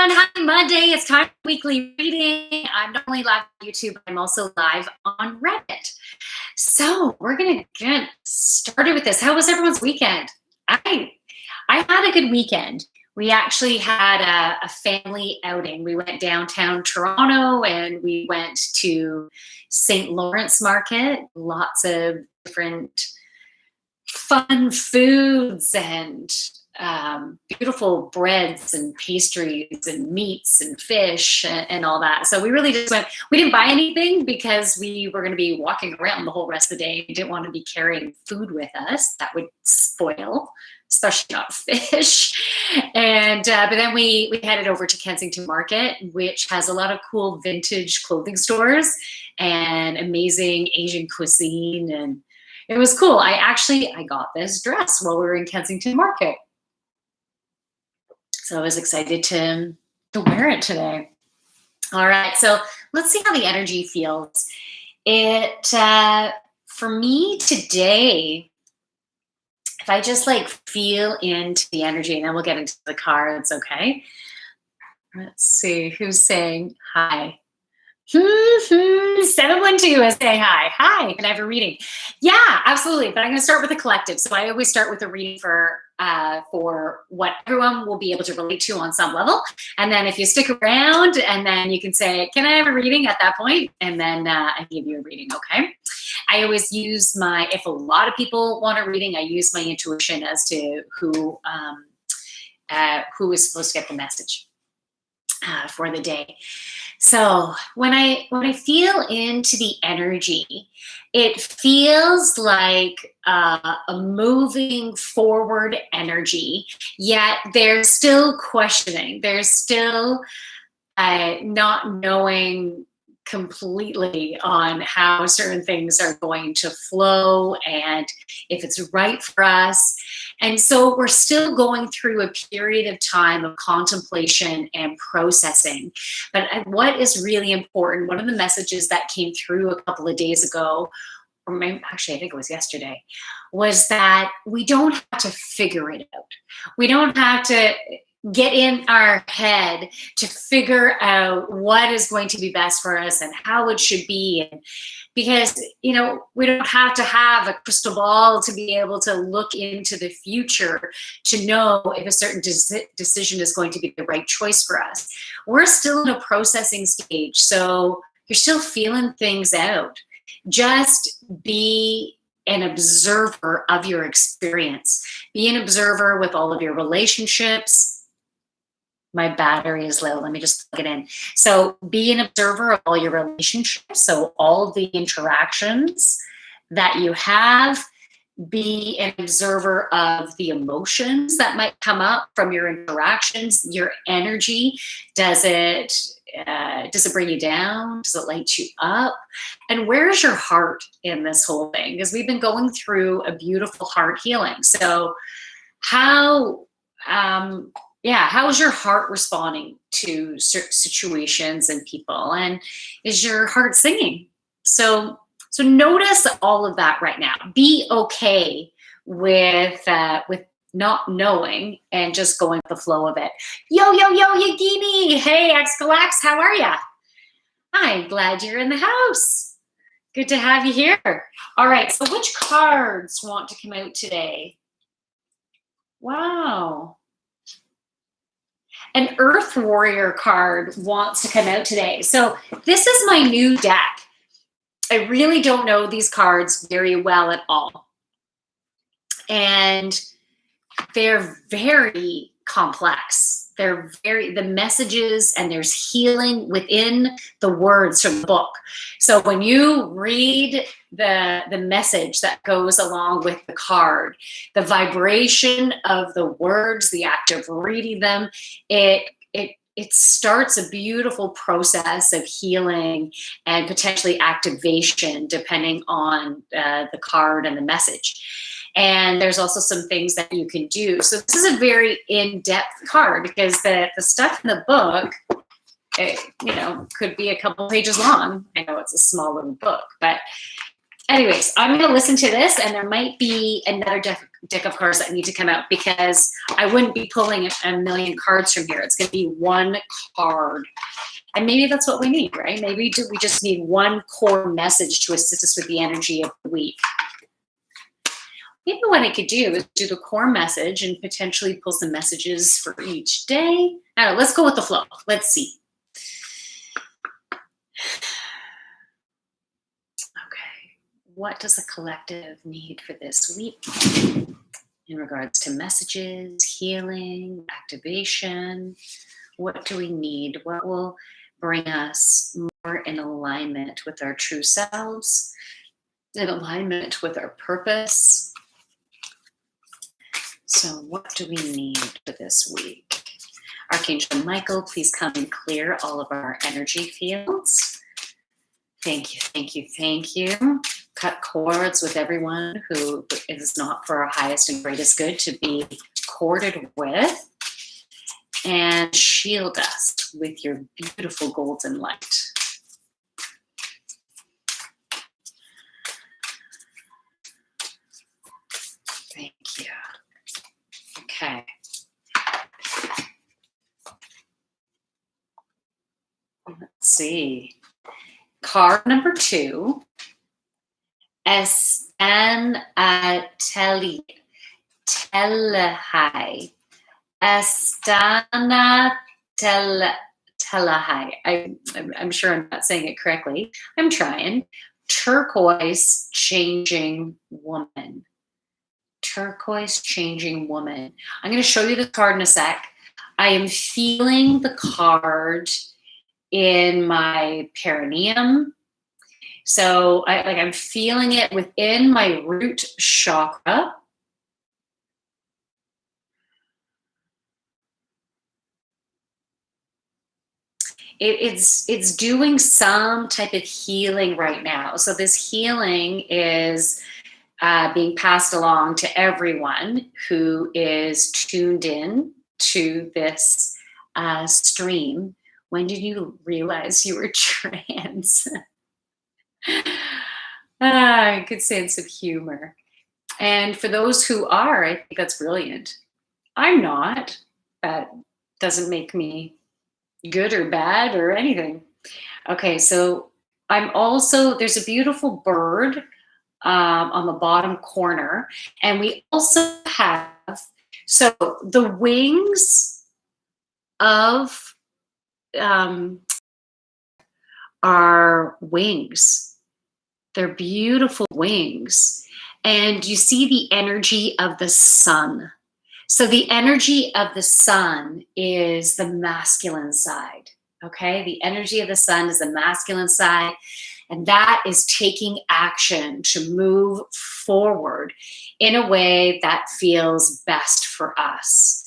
everyone. Happy Monday. It's time for weekly reading. I'm not only live on YouTube, I'm also live on Reddit. So we're going to get started with this. How was everyone's weekend? I had a good weekend. We actually had a family outing. We went downtown Toronto and we went to St. Lawrence Market. Lots of different fun foods and beautiful breads and pastries and meats and fish and all that. So we really just went, we didn't buy anything because we were going to be walking around the whole rest of the day. We didn't want to be carrying food with us. That would spoil, especially not fish. And but then we headed over to Kensington Market, which has a lot of cool vintage clothing stores and amazing Asian cuisine. And it was cool. I got this dress while we were in Kensington Market. So I was excited to wear it today. All right, so let's see how the energy feels. For me today, if I just like feel into the energy, and then we'll get into the cards, okay? Let's see, who's saying hi? 712 is saying hi. Hi, can I have a reading? Yeah, absolutely. But I'm going to start with a collective. So I always start with a reading for what everyone will be able to relate to on some level. And then if you stick around, and then you can say, can I have a reading at that point? And then I give you a reading, okay? I always use if a lot of people want a reading, I use my intuition as to who is supposed to get the message for the day. So when I feel into the energy, it feels like a moving forward energy, yet there's still questioning. There's still not knowing completely on how certain things are going to flow and if it's right for us. And so we're still going through a period of time of contemplation and processing. But what is really important, one of the messages that came through a couple of days ago, or actually I think it was yesterday, was that we don't have to figure it out. We don't have to get in our head to figure out what is going to be best for us and how it should be. And because, we don't have to have a crystal ball to be able to look into the future to know if a certain decision is going to be the right choice for us. We're still in a processing stage, so you're still feeling things out. Just be an observer of your experience. Be an observer with all of your relationships. My battery is low. Let me just plug it in. So be an observer of all your relationships. So all the interactions that you have, be an observer of the emotions that might come up from your interactions, your energy. Does it bring you down? Does it light you up? And where's your heart in this whole thing? Because we've been going through a beautiful heart healing. So how is your heart responding to situations and people? And is your heart singing? So notice all of that right now. Be okay with not knowing and just going with the flow of it. Yo, Yogini. Hey, Xgalax, how are ya? I'm glad you're in the house. Good to have you here. All right, so which cards want to come out today? Wow. An Earth Warrior card wants to come out today. So this is my new deck. I really don't know these cards very well at all. And they're very complex. The messages, and there's healing within the words from the book. So when you read the message that goes along with the card, the vibration of the words, the act of reading them, it starts a beautiful process of healing and potentially activation depending on the card and the message. And there's also some things that you can do. So this is a very in-depth card because the stuff in the book, could be a couple pages long. I know it's a small little book, but Anyways, I'm going to listen to this, and there might be another deck of cards that need to come out because I wouldn't be pulling a million cards from here. It's going to be one card. And maybe that's what we need, right? Maybe we just need one core message to assist us with the energy of the week. Maybe what I could do is do the core message and potentially pull some messages for each day. I don't know, let's go with the flow. Let's see. Okay, what does the collective need for this week in regards to messages, healing, activation? What do we need? What will bring us more in alignment with our true selves, in alignment with our purpose? So what do we need for this week? Archangel Michael, please come and clear all of our energy fields. Thank you, thank you, thank you. Cut cords with everyone who is not for our highest and greatest good to be corded with. And shield us with your beautiful golden light. Thank you. Okay. Let's see. Card number 2. Estan Telehai. Astana Telehai. I'm sure I'm not saying it correctly. I'm trying. Turquoise changing woman. Turquoise changing woman. I'm going to show you the card in a sec. I am feeling the card in my perineum. So I'm feeling it within my root chakra. It's doing some type of healing right now. So this healing is being passed along to everyone who is tuned in to this stream. When did you realize you were trans? Good sense of humor. And for those who are, I think that's brilliant. I'm not. That doesn't make me good or bad or anything. Okay, so I'm also, there's a beautiful bird on the bottom corner, and we also have, so the wings of our wings. They're beautiful wings. And you see the energy of the sun. So the energy of the sun is the masculine side, okay? The energy of the sun is the masculine side, and that is taking action to move forward in a way that feels best for us.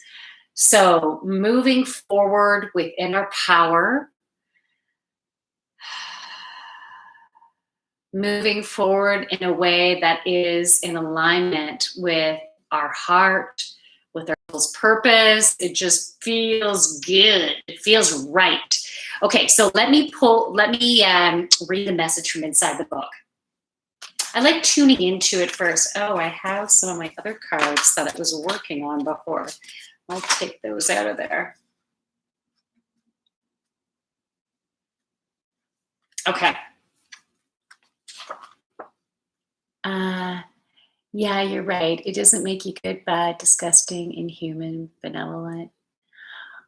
So moving forward within our power, moving forward in a way that is in alignment with our heart, with our soul's purpose. It just feels good. It feels right. Okay, so let me read the message from inside the book. I like tuning into it first. Oh, I have some of my other cards that I was working on before. I'll take those out of there. Okay. Yeah, you're right. It doesn't make you good, bad, disgusting, inhuman, benevolent.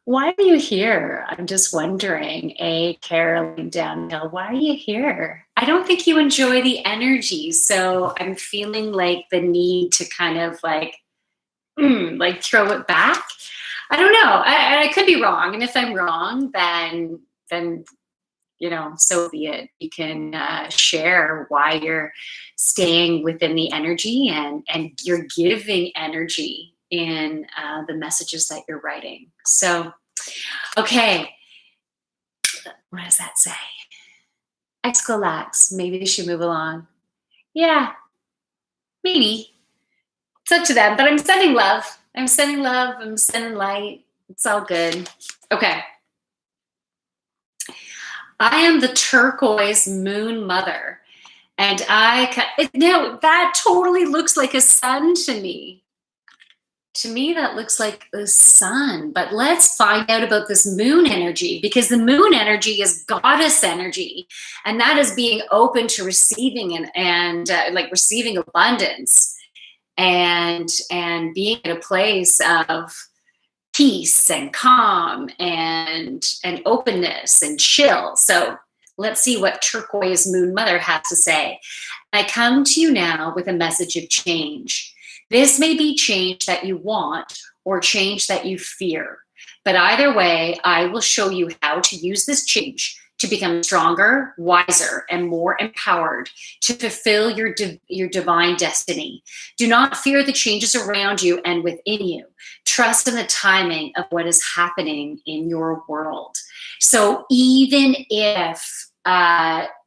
Why are you here? I'm just wondering, Caroline Downhill, why are you here? I don't think you enjoy the energy, so I'm feeling like the need to kind of like throw it back. I don't know. I could be wrong, and if I'm wrong, then so be it. You can share why you're staying within the energy and you're giving energy in the messages that you're writing. So, okay, what does that say? Excolax, maybe they should move along. Yeah, maybe. It's up to them, but I'm sending love. I'm sending love. I'm sending light. It's all good. Okay. I am the turquoise moon mother, And now that totally looks like a sun to me. To me, that looks like the sun. But let's find out about this moon energy, because the moon energy is goddess energy, and that is being open to receiving and like receiving abundance, and being at a place of peace and calm and openness and chill. So let's see what turquoise moon mother has to say. I come to you now with a message of change. This may be change that you want or change that you fear. But either way, I will show you how to use this change to become stronger, wiser, and more empowered to fulfill your divine destiny. Do not fear the changes around you and within you. Trust in the timing of what is happening in your world. So even if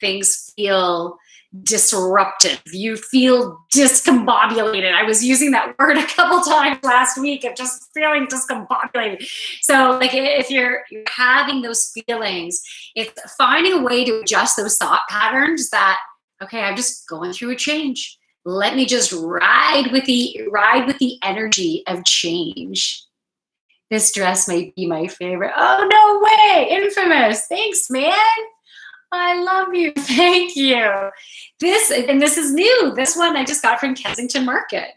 things feel disruptive, you feel discombobulated. I was using that word a couple times last week of just feeling discombobulated. So like if you're having those feelings, it's finding a way to adjust those thought patterns that, okay, I'm just going through a change. Let me just ride with the energy of change. This dress might be my favorite. Oh, no way. Infamous. Thanks, man. I love you. Thank you. This is new. This one I just got from Kensington Market.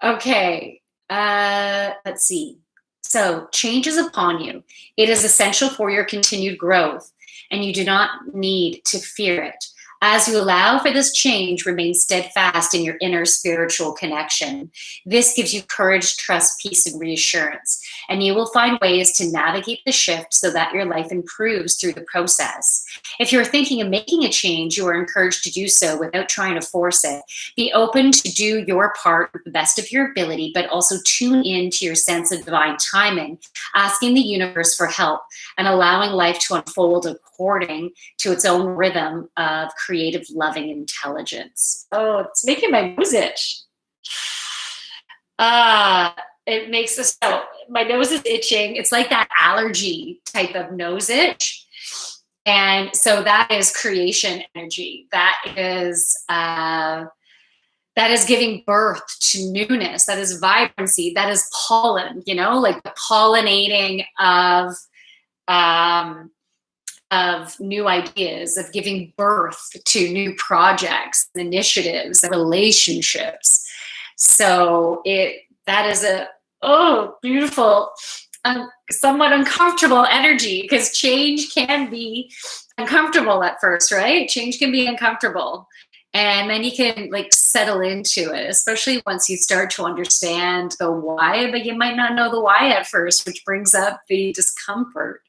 Okay. Let's see. So change is upon you. It is essential for your continued growth, and you do not need to fear it. As you allow for this change, remain steadfast in your inner spiritual connection. This gives you courage, trust, peace, and reassurance. And you will find ways to navigate the shift so that your life improves through the process. If you're thinking of making a change, you are encouraged to do so without trying to force it. Be open to do your part with the best of your ability, but also tune in to your sense of divine timing, asking the universe for help and allowing life to unfold according to its own rhythm of creative, loving intelligence. Oh, it's making my nose itch. It makes this, so my nose is itching. It's like that allergy type of nose itch. And so that is creation energy. That is giving birth to newness. That is vibrancy. That is pollen, like the pollinating of new ideas, of giving birth to new projects, initiatives, relationships. So that is a beautiful, somewhat uncomfortable energy, because change can be uncomfortable at first, right? Change can be uncomfortable. And then you can like settle into it, especially once you start to understand the why, but you might not know the why at first, which brings up the discomfort.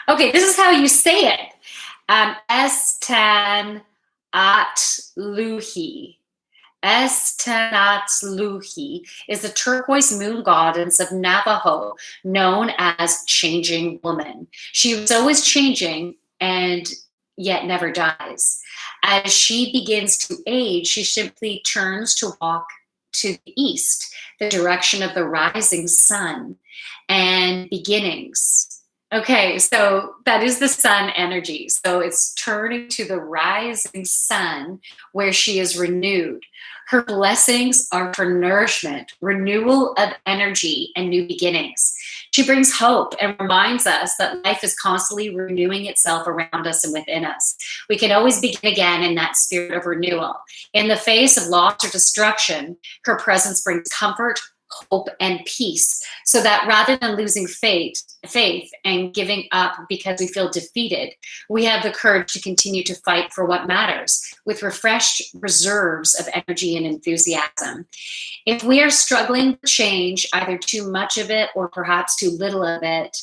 Okay, this is how you say it. Estan Atluhi. Estanatluhi is the turquoise moon goddess of Navajo, known as Changing Woman. She was always changing and yet never dies. As she begins to age, she simply turns to walk to the east, the direction of the rising sun and beginnings. Okay, so that is the sun energy. So it's turning to the rising sun where she is renewed. Her blessings are for nourishment, renewal of energy, and new beginnings. She brings hope and reminds us that life is constantly renewing itself around us and within us. We can always begin again in that spirit of renewal. In the face of loss or destruction, her presence brings comfort, hope, and peace, so that rather than losing faith and giving up because we feel defeated, we have the courage to continue to fight for what matters with refreshed reserves of energy and enthusiasm. If we are struggling with change, either too much of it or perhaps too little of it,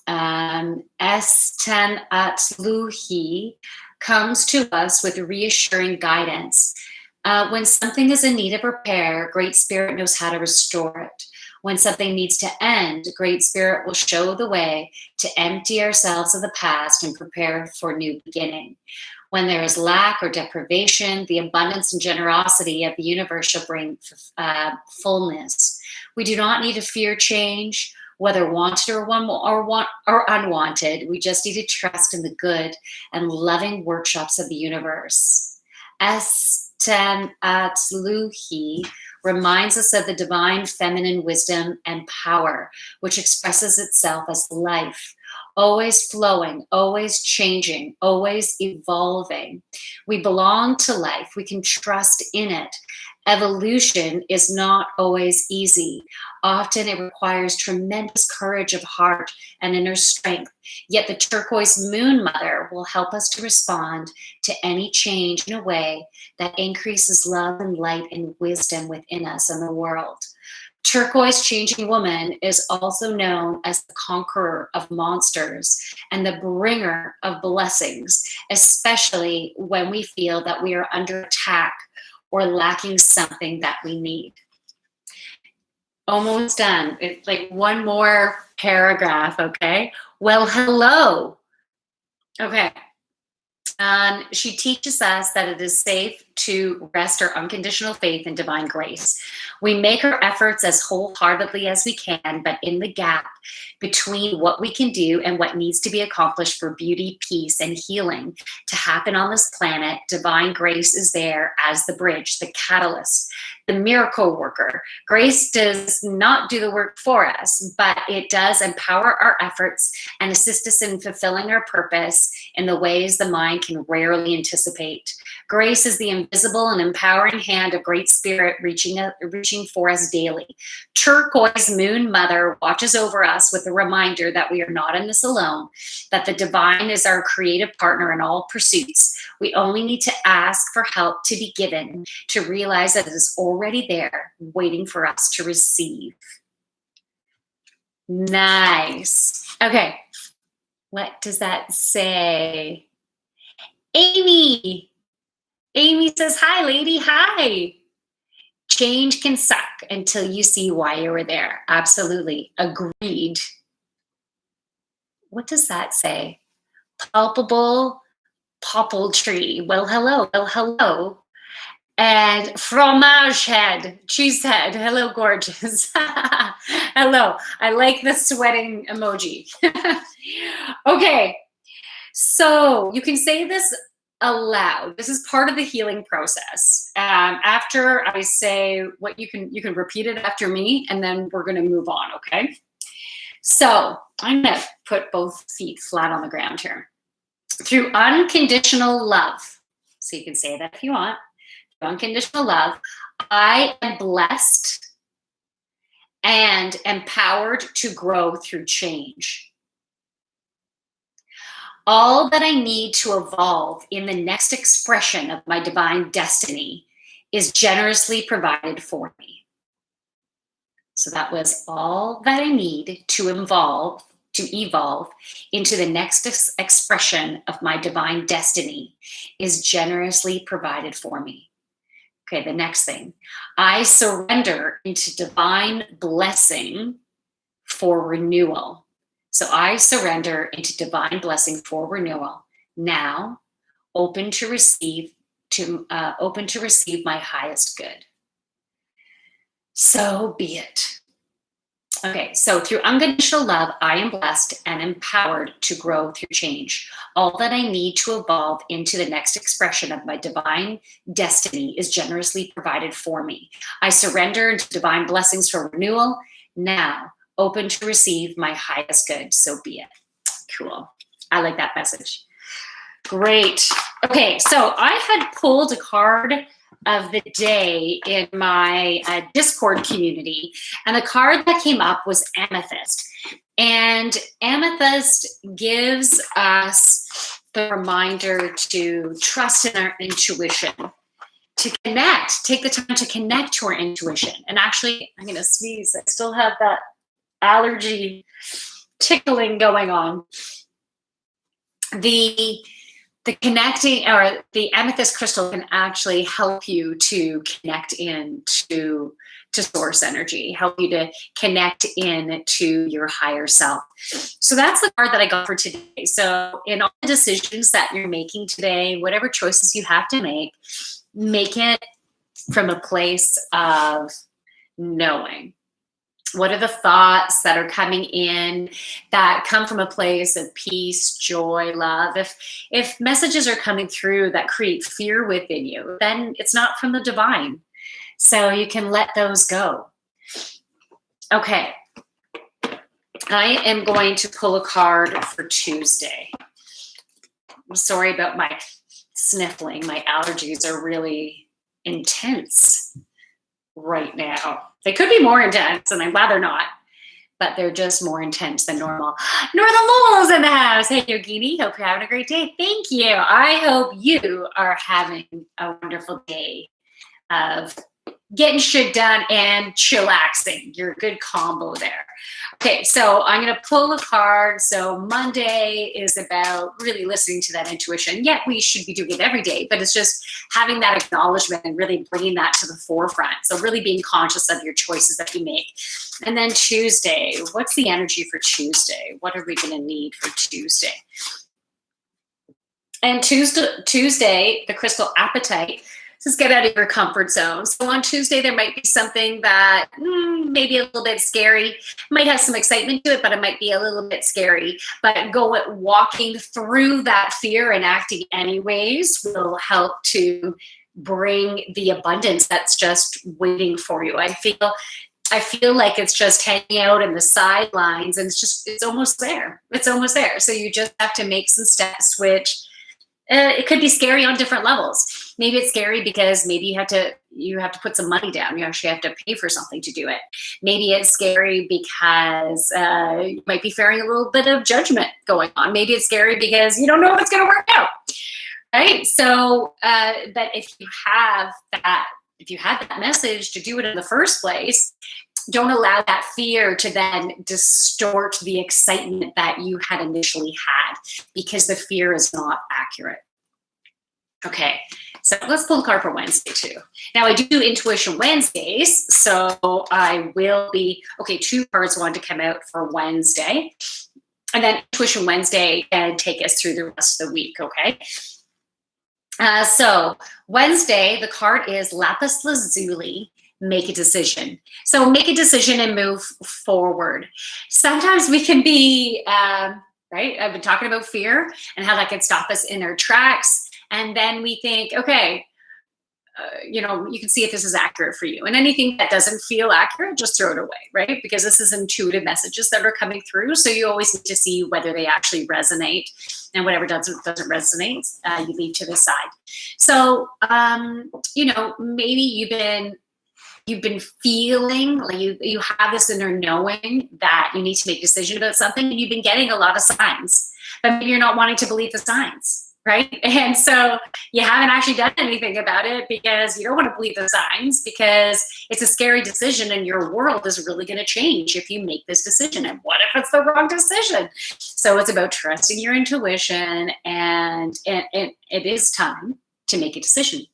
Esten Atluhi comes to us with reassuring guidance. When something is in need of repair, Great Spirit knows how to restore it. When something needs to end, Great Spirit will show the way to empty ourselves of the past and prepare for new beginning. When there is lack or deprivation, the abundance and generosity of the universe shall bring fullness. We do not need to fear change whether wanted or unwanted. We just need to trust in the good and loving workshops of the universe. Esten Atzluhi reminds us of the divine feminine wisdom and power, which expresses itself as life, always flowing, always changing, always evolving. We belong to life. We can trust in it. Evolution is not always easy. Often it requires tremendous courage of heart and inner strength. Yet the turquoise moon mother will help us to respond to any change in a way that increases love and light and wisdom within us and the world. Turquoise changing woman is also known as the conqueror of monsters and the bringer of blessings, especially when we feel that we are under attack or lacking something that we need. Almost done. It's like one more paragraph, okay? Well, hello. Okay. She teaches us that it is safe to rest our unconditional faith in divine grace. We make our efforts as wholeheartedly as we can, but in the gap between what we can do and what needs to be accomplished for beauty, peace, and healing to happen on this planet, divine grace is there as the bridge, the catalyst, the miracle worker. Grace does not do the work for us, but it does empower our efforts and assist us in fulfilling our purpose in the ways the mind can rarely anticipate. Grace is the invisible and empowering hand of Great Spirit reaching for us daily. Turquoise Moon Mother watches over us with a reminder that we are not in this alone, that the divine is our creative partner in all pursuits. We only need to ask for help to be given, to realize that it is already there, waiting for us to receive. Nice. Okay. What does that say? Amy. Amy says, hi, lady. Hi. Change can suck until you see why you were there. Absolutely. Agreed. What does that say? Palpable popple tree. Well, hello. Well, hello. And fromage head, cheese head. Hello, gorgeous. Hello. I like the sweating emoji. Okay. So you can say this aloud. This is part of the healing process. After I say what you can repeat it after me, and then we're going to move on. Okay. So I'm going to put both feet flat on the ground here. Through unconditional love. So you can say that if you want. Unconditional love, I am blessed and empowered to grow through change. All that I need to evolve in the next expression of my divine destiny is generously provided for me. So that was all that I need to evolve into the next expression of my divine destiny is generously provided for me. Okay, the next thing. I surrender into divine blessing for renewal. So I surrender into divine blessing for renewal. Now, open to receive my highest good. So be it. Okay, so through unconditional love, I am blessed and empowered to grow through change. All that I need to evolve into the next expression of my divine destiny is generously provided for me. I surrender into divine blessings for renewal. Now, open to receive my highest good. So be it. Cool. I like that message. Great. Okay, so I had pulled a card of the day in my Discord community, and the card that came up was Amethyst. And Amethyst gives us the reminder to trust in our intuition, to connect, take the time to connect to our intuition. And actually, I'm going to sneeze. I still have that allergy tickling going on. The connecting, or the amethyst crystal, can actually help you to connect into source energy, help you to connect in to your higher self. So that's the card that I got for today. So in all the decisions that you're making today, whatever choices you have to make it from a place of knowing. What are the thoughts that are coming in that come from a place of peace, joy, love? If messages are coming through that create fear within you, then it's not from the divine. So you can let those go. Okay. I am going to pull a card for Tuesday. I'm sorry about my sniffling. My allergies are really intense right now. They could be more intense, and I'm glad they're not, but they're just more intense than normal. Northern Lowell's in the house. Hey, Yogini, hope you're having a great day. Thank you. I hope you are having a wonderful day of getting shit done and chillaxing. You're a good combo there. Okay, so I'm going to pull a card. So Monday is about really listening to that intuition. Yeah, we should be doing it every day, but it's just having that acknowledgement and really bringing that to the forefront. So really being conscious of your choices that you make. And then Tuesday, what's the energy for Tuesday? What are we going to need for Tuesday? And Tuesday, the crystal appetite. Just get out of your comfort zone. So on Tuesday, there might be something that maybe a little bit scary. Might have some excitement to it, but it might be a little bit scary. But walking through that fear and acting anyways will help to bring the abundance that's just waiting for you. I feel like it's just hanging out in the sidelines, and it's almost there. It's almost there. So you just have to make some steps, which it could be scary on different levels. Maybe it's scary because maybe you have to put some money down. You actually have to pay for something to do it. Maybe it's scary because you might be fearing a little bit of judgment going on. Maybe it's scary because you don't know if it's going to work out, right? So, but if you had that message to do it in the first place, don't allow that fear to then distort the excitement that you had initially had, because the fear is not accurate. Okay, so let's pull a card for Wednesday too. Now I do Intuition Wednesdays, so I will be, okay, 2 cards want to come out for Wednesday, and then Intuition Wednesday and take us through the rest of the week, okay? So Wednesday, the card is Lapis Lazuli. Make a decision. So make a decision and move forward. Sometimes we can be, right? I've been talking about fear and how that can stop us in our tracks. And then we think, okay, you can see if this is accurate for you. And anything that doesn't feel accurate, just throw it away, right? Because this is intuitive messages that are coming through. So you always need to see whether they actually resonate, and whatever doesn't resonate, you leave to the side. So, maybe you've been feeling like you have this inner knowing that you need to make a decision about something, and you've been getting a lot of signs, but maybe you're not wanting to believe the signs, right? And so you haven't actually done anything about it because you don't want to believe the signs, because it's a scary decision and your world is really going to change if you make this decision. And what if it's the wrong decision? So it's about trusting your intuition, and it is time to make a decision,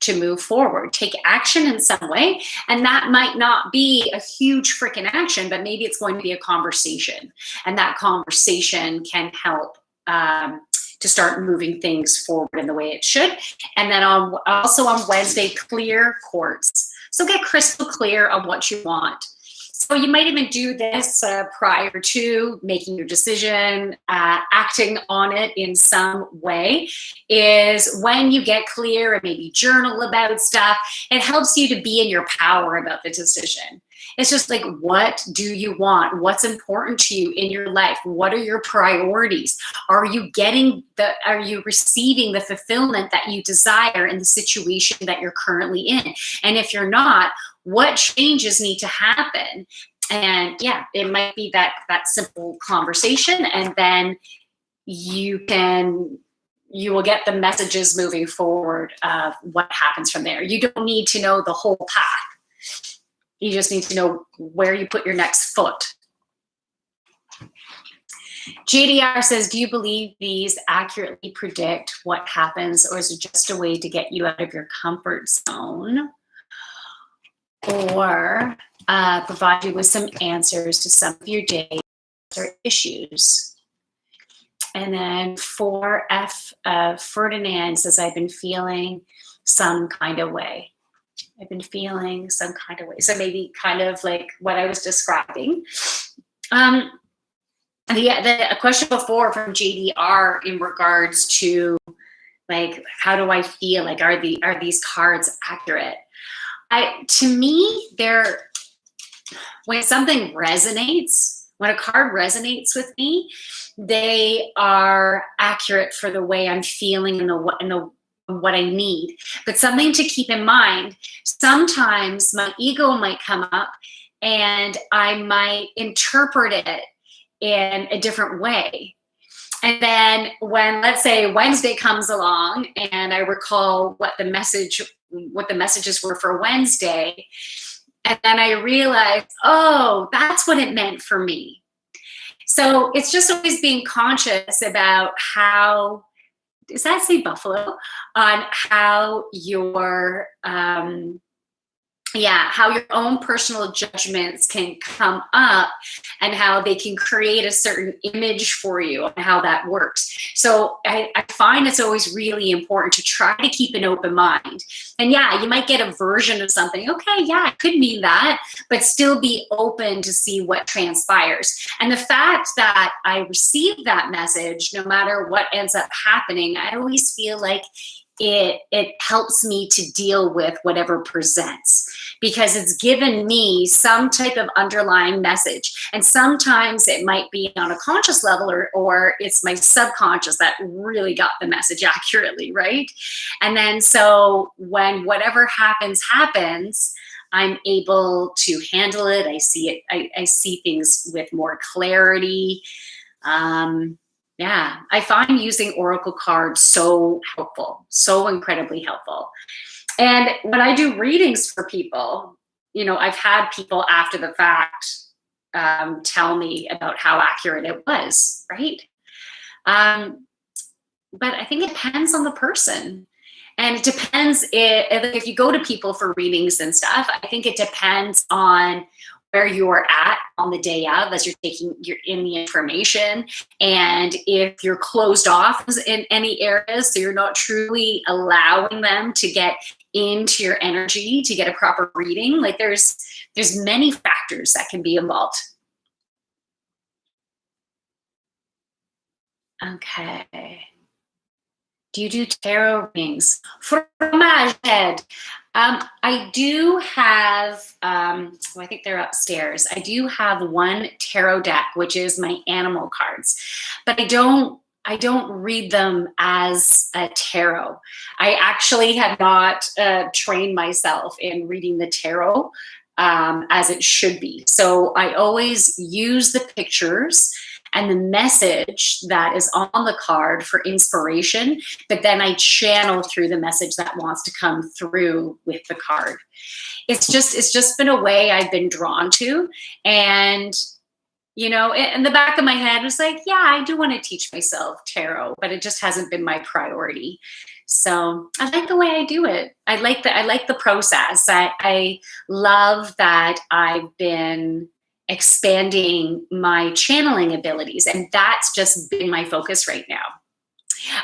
to move forward, take action in some way. And that might not be a huge freaking action, but maybe it's going to be a conversation. And that conversation can help to start moving things forward in the way it should. And then also on Wednesday, clear quartz. So get crystal clear on what you want. So you might even do this prior to making your decision, acting on it in some way, is when you get clear and maybe journal about stuff, it helps you to be in your power about the decision. It's just like, what do you want? What's important to you in your life? What are your priorities? Are you receiving the fulfillment that you desire in the situation that you're currently in? And if you're not, what changes need to happen? And yeah, it might be that simple conversation, and then you will get the messages moving forward of what happens from there. You don't need to know the whole path. You just need to know where you put your next foot. JDR says, do you believe these accurately predict what happens, or is it just a way to get you out of your comfort zone, or provide you with some answers to some of your days or issues? And then 4F, Ferdinand says, I've been feeling some kind of way. I've been feeling some kind of way. So maybe kind of like what I was describing. Um, the question before from JDR in regards to like, how do I feel? Like, are these cards accurate? To me, when something resonates, when a card resonates with me, they are accurate for the way I'm feeling and what I need. But something to keep in mind, sometimes my ego might come up and I might interpret it in a different way. And then when, let's say, Wednesday comes along and I recall what the messages were for Wednesday, and then I realize, oh, that's what it meant for me. So it's just always being conscious about how, does that say buffalo? On how how your own personal judgments can come up and how they can create a certain image for you and how that works. So I find it's always really important to try to keep an open mind. And yeah, you might get a version of something. Okay, yeah, it could mean that, but still be open to see what transpires. And the fact that I received that message, no matter what ends up happening, I always feel like it helps me to deal with whatever presents, because it's given me some type of underlying message. And sometimes it might be on a conscious level, or it's my subconscious that really got the message accurately, right? And then so when whatever happens, I'm able to handle it. I see it. I see things with more clarity. Yeah, I find using oracle cards so helpful, so incredibly helpful. And when I do readings for people, I've had people after the fact tell me about how accurate it was, right? But I think it depends on the person. And it depends if you go to people for readings and stuff, I think it depends on where you're at on the day of as you're in the information, and if you're closed off in any areas, so you're not truly allowing them to get into your energy to get a proper reading. Like there's many factors that can be involved. Okay. Do you do tarot readings? Fromage head. I do have, I think they're upstairs. I do have one tarot deck, which is my animal cards, but I don't read them as a tarot. I actually have not trained myself in reading the tarot as it should be. So I always use the pictures and the message that is on the card for inspiration, but then I channel through the message that wants to come through with the card. It's just been a way I've been drawn to. And in the back of my head was like, yeah, I do want to teach myself tarot, but it just hasn't been my priority. So I like the way I do it. I like the process. I love that I've been expanding my channeling abilities, and that's just been my focus right now.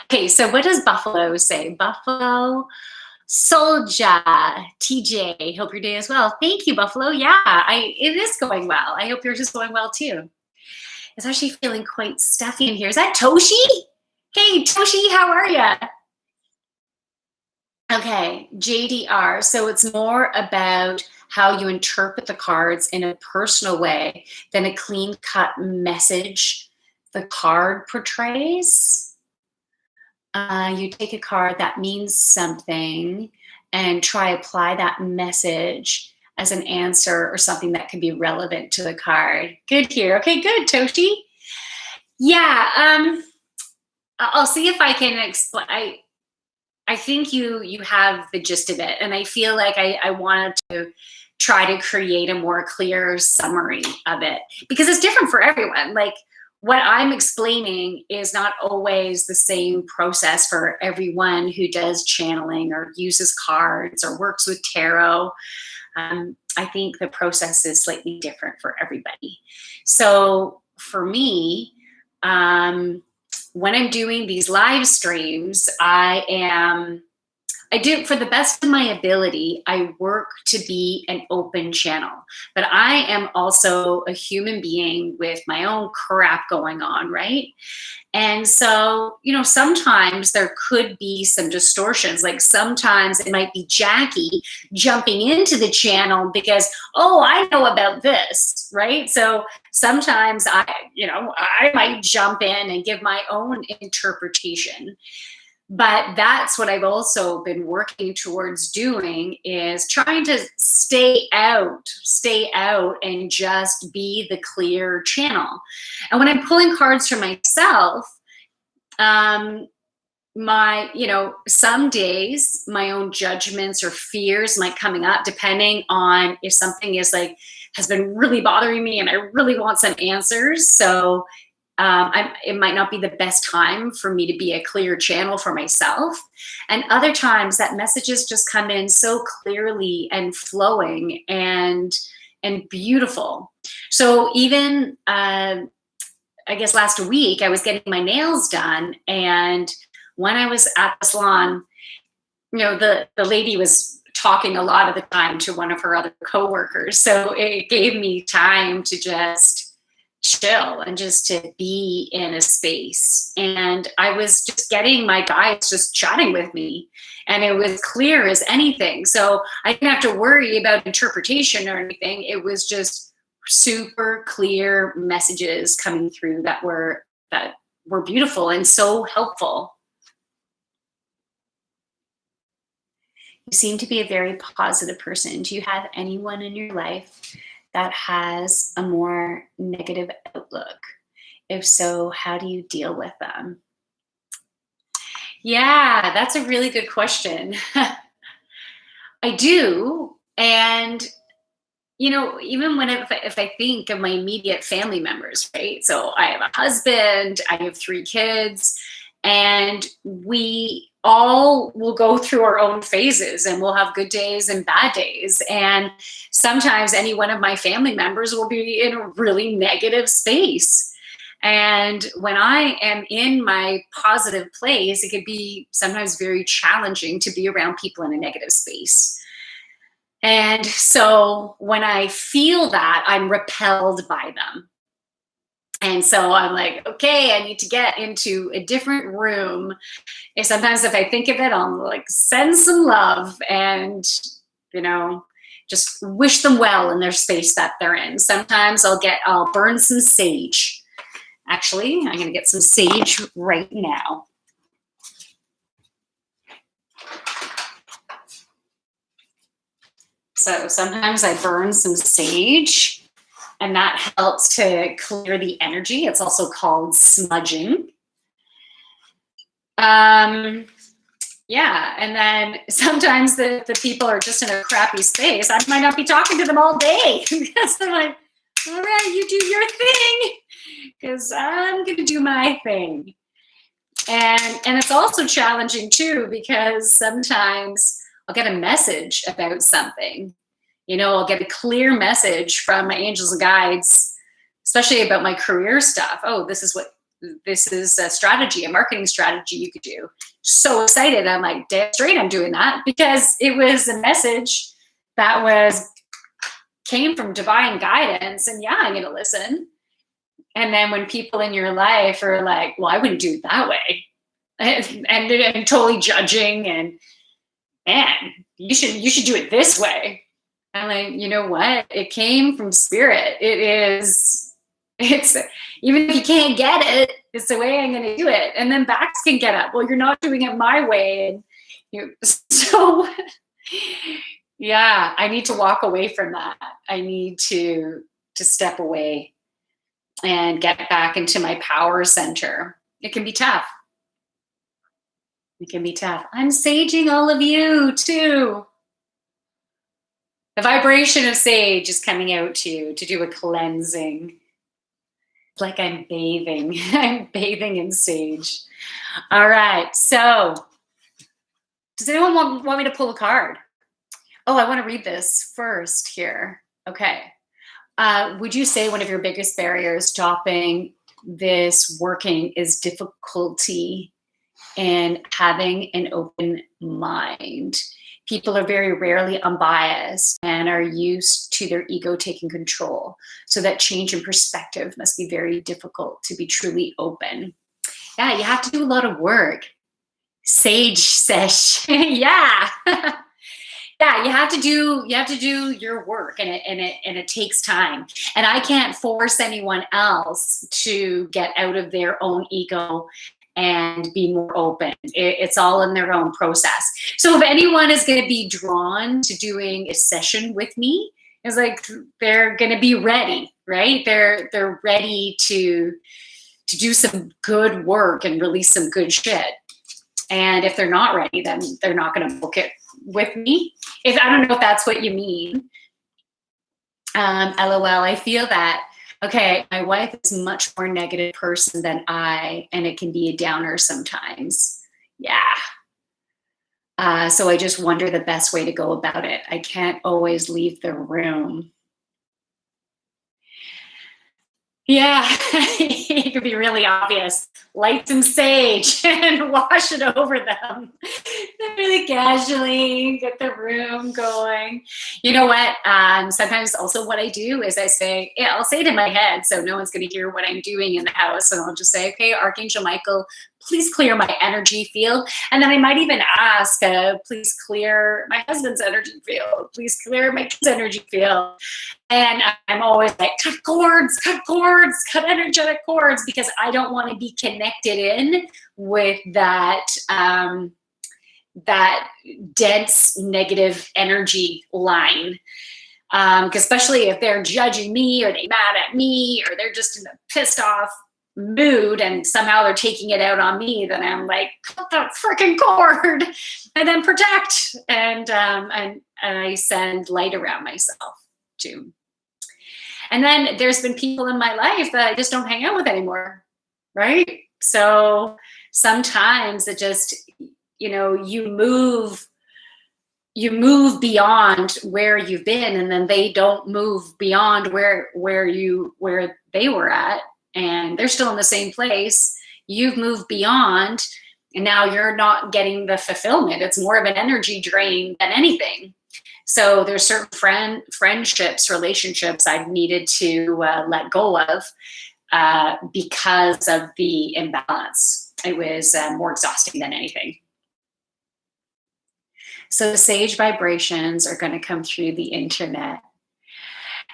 Okay, so what does Buffalo say? Buffalo Soldier, TJ, hope your day is well. Thank you, Buffalo. Yeah, it is going well. I hope yours is going well too. It's actually feeling quite stuffy in here. Is that Toshi? Hey, Toshi, how are you? Okay, JDR. So it's more about how you interpret the cards in a personal way than a clean-cut message the card portrays. You take a card that means something and try apply that message as an answer or something that can be relevant to the card. Good here. Okay, good, Toshi. Yeah, I'll see if I can explain. I think you have the gist of it, and I feel like I wanted to try to create a more clear summary of it, because it's different for everyone. Like what I'm explaining is not always the same process for everyone who does channeling or uses cards or works with tarot. I think the process is slightly different for everybody. So for me, when I'm doing these live streams, I I do, for the best of my ability, I work to be an open channel. But I am also a human being with my own crap going on, right? And so, sometimes there could be some distortions. Like sometimes it might be Jackie jumping into the channel because, oh, I know about this, right? So sometimes I might jump in and give my own interpretation. But that's what I've also been working towards doing, is trying to stay out and just be the clear channel. And when I'm pulling cards for myself, some days my own judgments or fears might coming up, depending on if something has been really bothering me and I really want some answers. So it might not be the best time for me to be a clear channel for myself. And other times that messages just come in so clearly and flowing and beautiful. So even, I guess last week I was getting my nails done, and when I was at the salon, the lady was talking a lot of the time to one of her other coworkers. So it gave me time to just chill and just to be in a space. And I was just getting my guides just chatting with me, and it was clear as anything. So I didn't have to worry about interpretation or anything. It was just super clear messages coming through that were beautiful and so helpful. You seem to be a very positive person. Do you have anyone in your life that has a more negative outlook? If so, how do you deal with them? Yeah, that's a really good question. I do. And, even if I think of my immediate family members, right? So I have a husband, I have 3 kids, and we all will go through our own phases, and we'll have good days and bad days. And sometimes any one of my family members will be in a really negative space. And when I am in my positive place, it could be sometimes very challenging to be around people in a negative space. And so when I feel that, I'm repelled by them. And so I'm like, okay, I need to get into a different room. And sometimes if I think of it, I'll like send some love and, just wish them well in their space that they're in. Sometimes I'll burn some sage. Actually, I'm going to get some sage right now. So sometimes I burn some sage, and that helps to clear the energy. It's also called smudging. Yeah, and then sometimes the people are just in a crappy space. I might not be talking to them all day because they're like, all right, you do your thing because I'm going to do my thing. And it's also challenging too, because sometimes I'll get a message about something. I'll get a clear message from my angels and guides, especially about my career stuff. Oh, this is a strategy, a marketing strategy you could do. So excited. I'm like, damn straight I'm doing that, because it was a message that came from divine guidance. And yeah, I'm going to listen. And then when people in your life are like, well, I wouldn't do it that way. And totally judging and, man, you should do it this way. I'm like, you know what? It came from spirit. It's even if you can't get it, it's the way I'm going to do it. And then backs can get up. Well, you're not doing it my way. And so yeah, I need to walk away from that. I need to step away and get back into my power center. It can be tough. It can be tough. I'm saging all of you too. The vibration of sage is coming out to you to do a cleansing. It's like I'm bathing. I'm bathing in sage. All right. So does anyone want me to pull a card? Oh, I want to read this first here. Okay. Would you say one of your biggest barriers stopping this working is difficulty and having an open mind. People are very rarely unbiased and are used to their ego taking control. So that change in perspective must be very difficult to be truly open. Yeah, you have to do a lot of work. Sage sesh. Yeah. Yeah, you have to do your work, and it takes time. And I can't force anyone else to get out of their own ego and be more open. It's all in their own process. So if anyone is going to be drawn to doing a session with me, it's like they're going to be ready, right? They're ready to do some good work and release some good shit. And if they're not ready, then they're not going to book it with me. If I don't know if that's what you mean. LOL, I feel that. Okay, my wife is a much more negative person than I, and it can be a downer sometimes. Yeah. So I just wonder the best way to go about it. I can't always leave the room. Yeah, it could be really obvious. Light some sage and wash it over them. Really casually get the room going. You know what? Sometimes also what I do is I'll say it in my head, so no one's going to hear what I'm doing in the house, and I'll just say, okay, Archangel Michael, please clear my energy field. And then I might even ask, please clear my husband's energy field. Please clear my kid's energy field. And I'm always like, cut cords, cut energetic cords, because I don't want to be connected in with that that dense negative energy line. Especially if they're judging me, or they're mad at me, or they're just in a pissed off mood and somehow they're taking it out on me, then I'm like, cut that freaking cord and then protect. And I send light around myself too. And then there's been people in my life that I just don't hang out with anymore, right? So sometimes it just, you move beyond where you've been, and then they don't move beyond where they were at, and they're still in the same place. You've moved beyond, and now you're not getting the fulfillment. It's more of an energy drain than anything. So there's certain friendships, relationships I've needed to let go of because of the imbalance. It was more exhausting than anything. So the sage vibrations are going to come through the internet.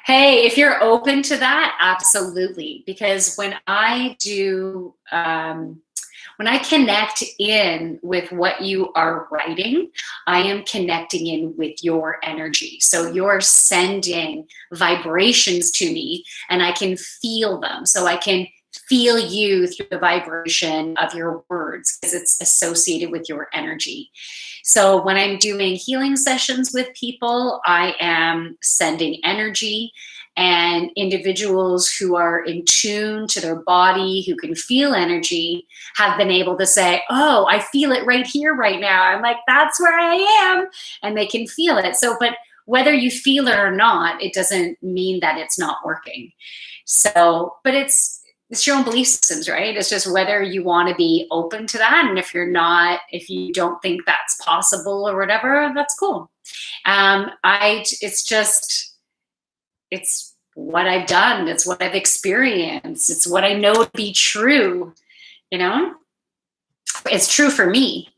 Hey, if you're open to that, absolutely. Because when I do, when I connect in with what you are writing, I am connecting in with your energy. So you're sending vibrations to me, and I can feel them. So I can feel you through the vibration of your words, because it's associated with your energy. So when I'm doing healing sessions with people, I am sending energy, and individuals who are in tune to their body, who can feel energy, have been able to say, oh, I feel it right here, right now. I'm like, that's where I am. And they can feel it. So, but whether you feel it or not, it doesn't mean that it's not working. So, but it's your own belief systems, right? It's just whether you want to be open to that. And if you're not, if you don't think that's possible or whatever, that's cool. It's what I've done. It's what I've experienced. It's what I know to be true. It's true for me.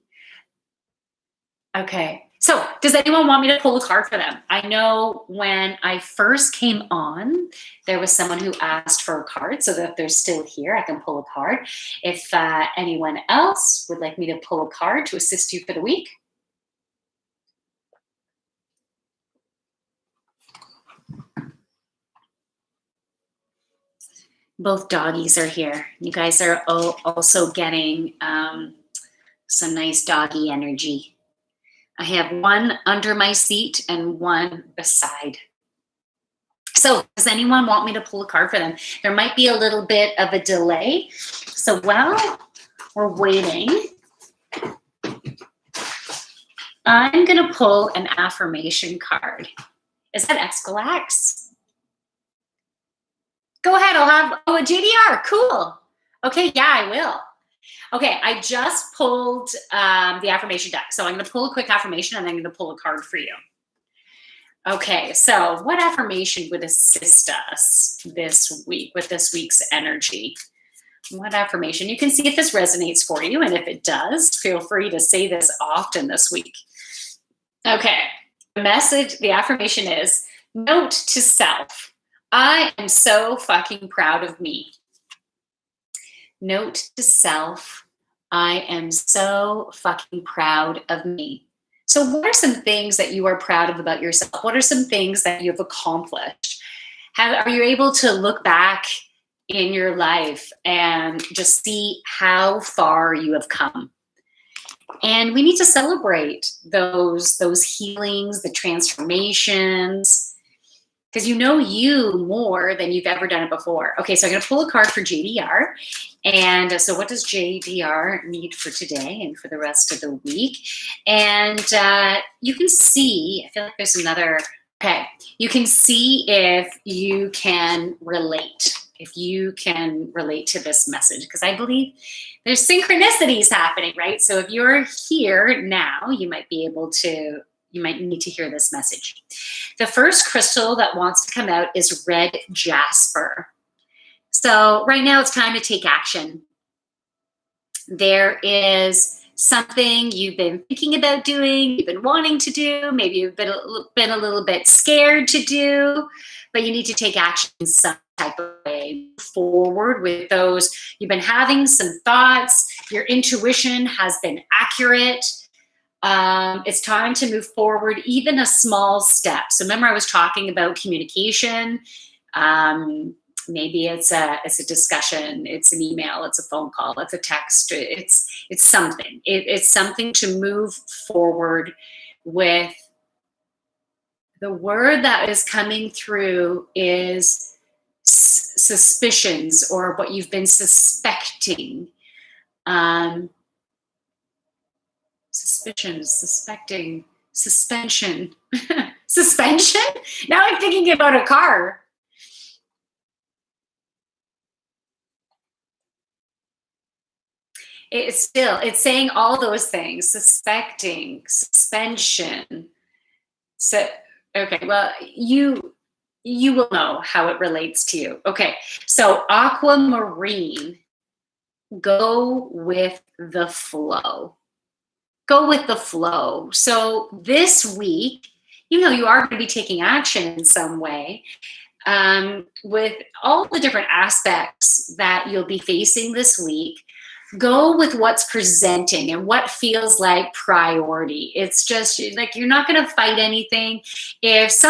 Okay. So does anyone want me to pull a card for them? I know when I first came on, there was someone who asked for a card, so that they're still here, I can pull a card. If anyone else would like me to pull a card to assist you for the week. Both doggies are here. You guys are also getting some nice doggy energy. I have one under my seat and one beside. So does anyone want me to pull a card for them? There might be a little bit of a delay. So while we're waiting, I'm going to pull an affirmation card. Is that Escalax? Go ahead. I'll have, a JDR. Cool. Okay. Yeah, I will. Okay, I just pulled the affirmation deck. So I'm going to pull a quick affirmation and then I'm going to pull a card for you. Okay, so what affirmation would assist us this week with this week's energy? What affirmation? You can see if this resonates for you, and if it does, feel free to say this often this week. Okay, the message, the affirmation is, note to self, I am so fucking proud of me. Note to self, I am so fucking proud of me. So what are some things that you are proud of about yourself? What are some things that you've accomplished? Are you able to look back in your life and just see how far you have come? And we need to celebrate those healings, the transformations, because you know you more than you've ever done it before. Okay, so I'm going to pull a card for JDR. And so what does JDR need for today and for the rest of the week? And you can see, I feel like there's another, okay, you can see if you can relate, to this message, because I believe there's synchronicities happening, right? So if you're here now, you might need to hear this message. The first crystal that wants to come out is red jasper. So right now it's time to take action. There is something you've been thinking about doing, you've been wanting to do, maybe you've been a little bit scared to do, but you need to take action in some type of way. Forward with those. You've been having some thoughts, your intuition has been accurate. It's time to move forward, even a small step. So remember, I was talking about communication. Maybe it's a discussion, it's an email, it's a phone call, it's a text, it's something. It's something to move forward with. The word that is coming through is suspicions, or what you've been suspecting. Suspecting, suspension. Suspension? Now I'm thinking about a car. It's saying all those things, suspecting, suspension. So, okay, well, you will know how it relates to you. Okay, so aquamarine, go with the flow. Go with the flow. So this week, you are going to be taking action in some way. With all the different aspects that you'll be facing this week, go with what's presenting and what feels like priority. It's just like you're not going to fight anything. If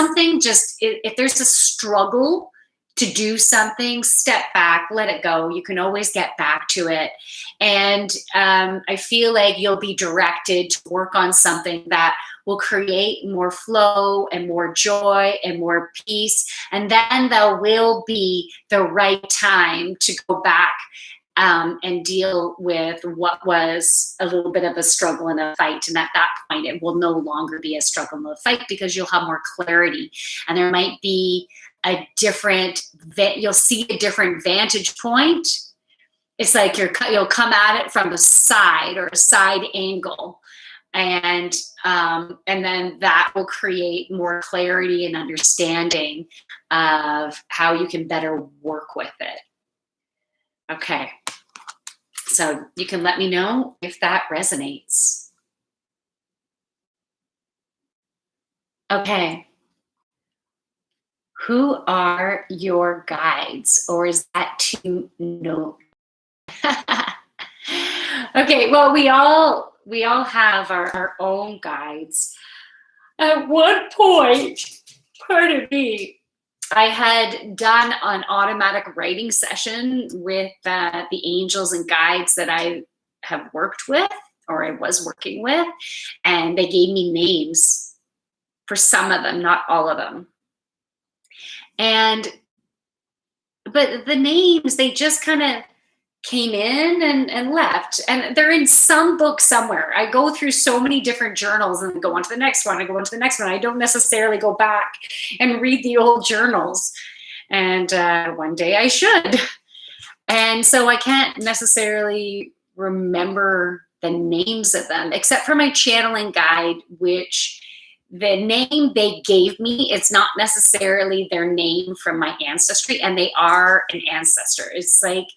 there's a struggle to do something, step back, let it go. You can always get back to it. And I feel like you'll be directed to work on something that will create more flow and more joy and more peace. And then there will be the right time to go back and deal with what was a little bit of a struggle and a fight. And at that point, it will no longer be a struggle and a fight, because you'll have more clarity. And there might be you'll see a different vantage point. It's like you'll come at it from a side or a side angle. And then that will create more clarity and understanding of how you can better work with it. Okay. So you can let me know if that resonates. Okay. Who are your guides, or is that too no? Okay, well, we all have our own guides. At one point, pardon me, I had done an automatic writing session with the angels and guides that I have worked with, or I was working with, and they gave me names for some of them, not all of them. But the names, they just kind of came in and left, and they're in some book somewhere. I go through so many different journals and go on to the next one. I go on to the next one. I don't necessarily go back and read the old journals, and one day I should. And so I can't necessarily remember the names of them, except for my channeling guide, which the name they gave me, it's not necessarily their name from my ancestry, and they are an ancestor. It's like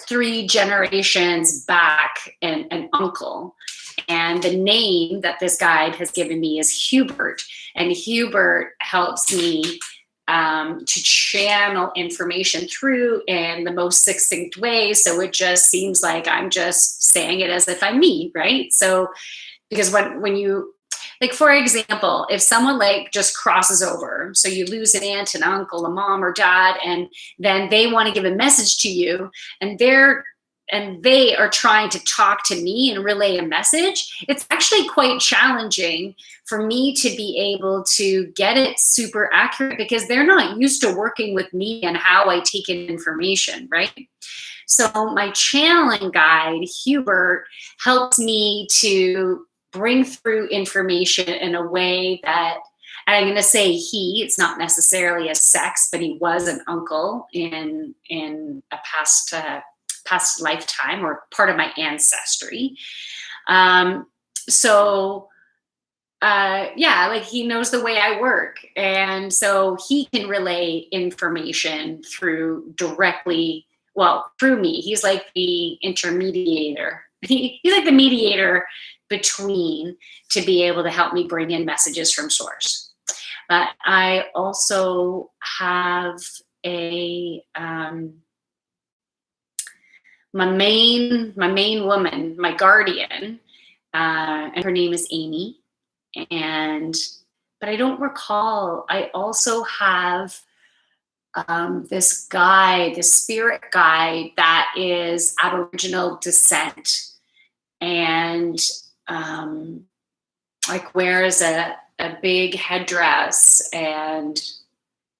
3 generations back, an uncle. And the name that this guide has given me is Hubert. And Hubert helps me to channel information through in the most succinct way. So it just seems like I'm just saying it as if I'm me, right? So, because when you, like, for example, if someone like just crosses over, so you lose an aunt, an uncle, a mom or dad, and then they want to give a message to you, and they are trying to talk to me and relay a message, it's actually quite challenging for me to be able to get it super accurate, because they're not used to working with me and how I take in information, right? So my channeling guide, Hubert, helps me to bring through information in a way that, and I'm going to say he, it's not necessarily a sex, but he was an uncle in a past lifetime, or part of my ancestry. Yeah, like he knows the way I work. And so he can relay information through me. He's like the intermediator. He's like the mediator between, to be able to help me bring in messages from source. But I also have my main woman, my guardian, and her name is Amy. But I don't recall. I also have this guide, this spirit guide that is Aboriginal descent, and like wears a big headdress, and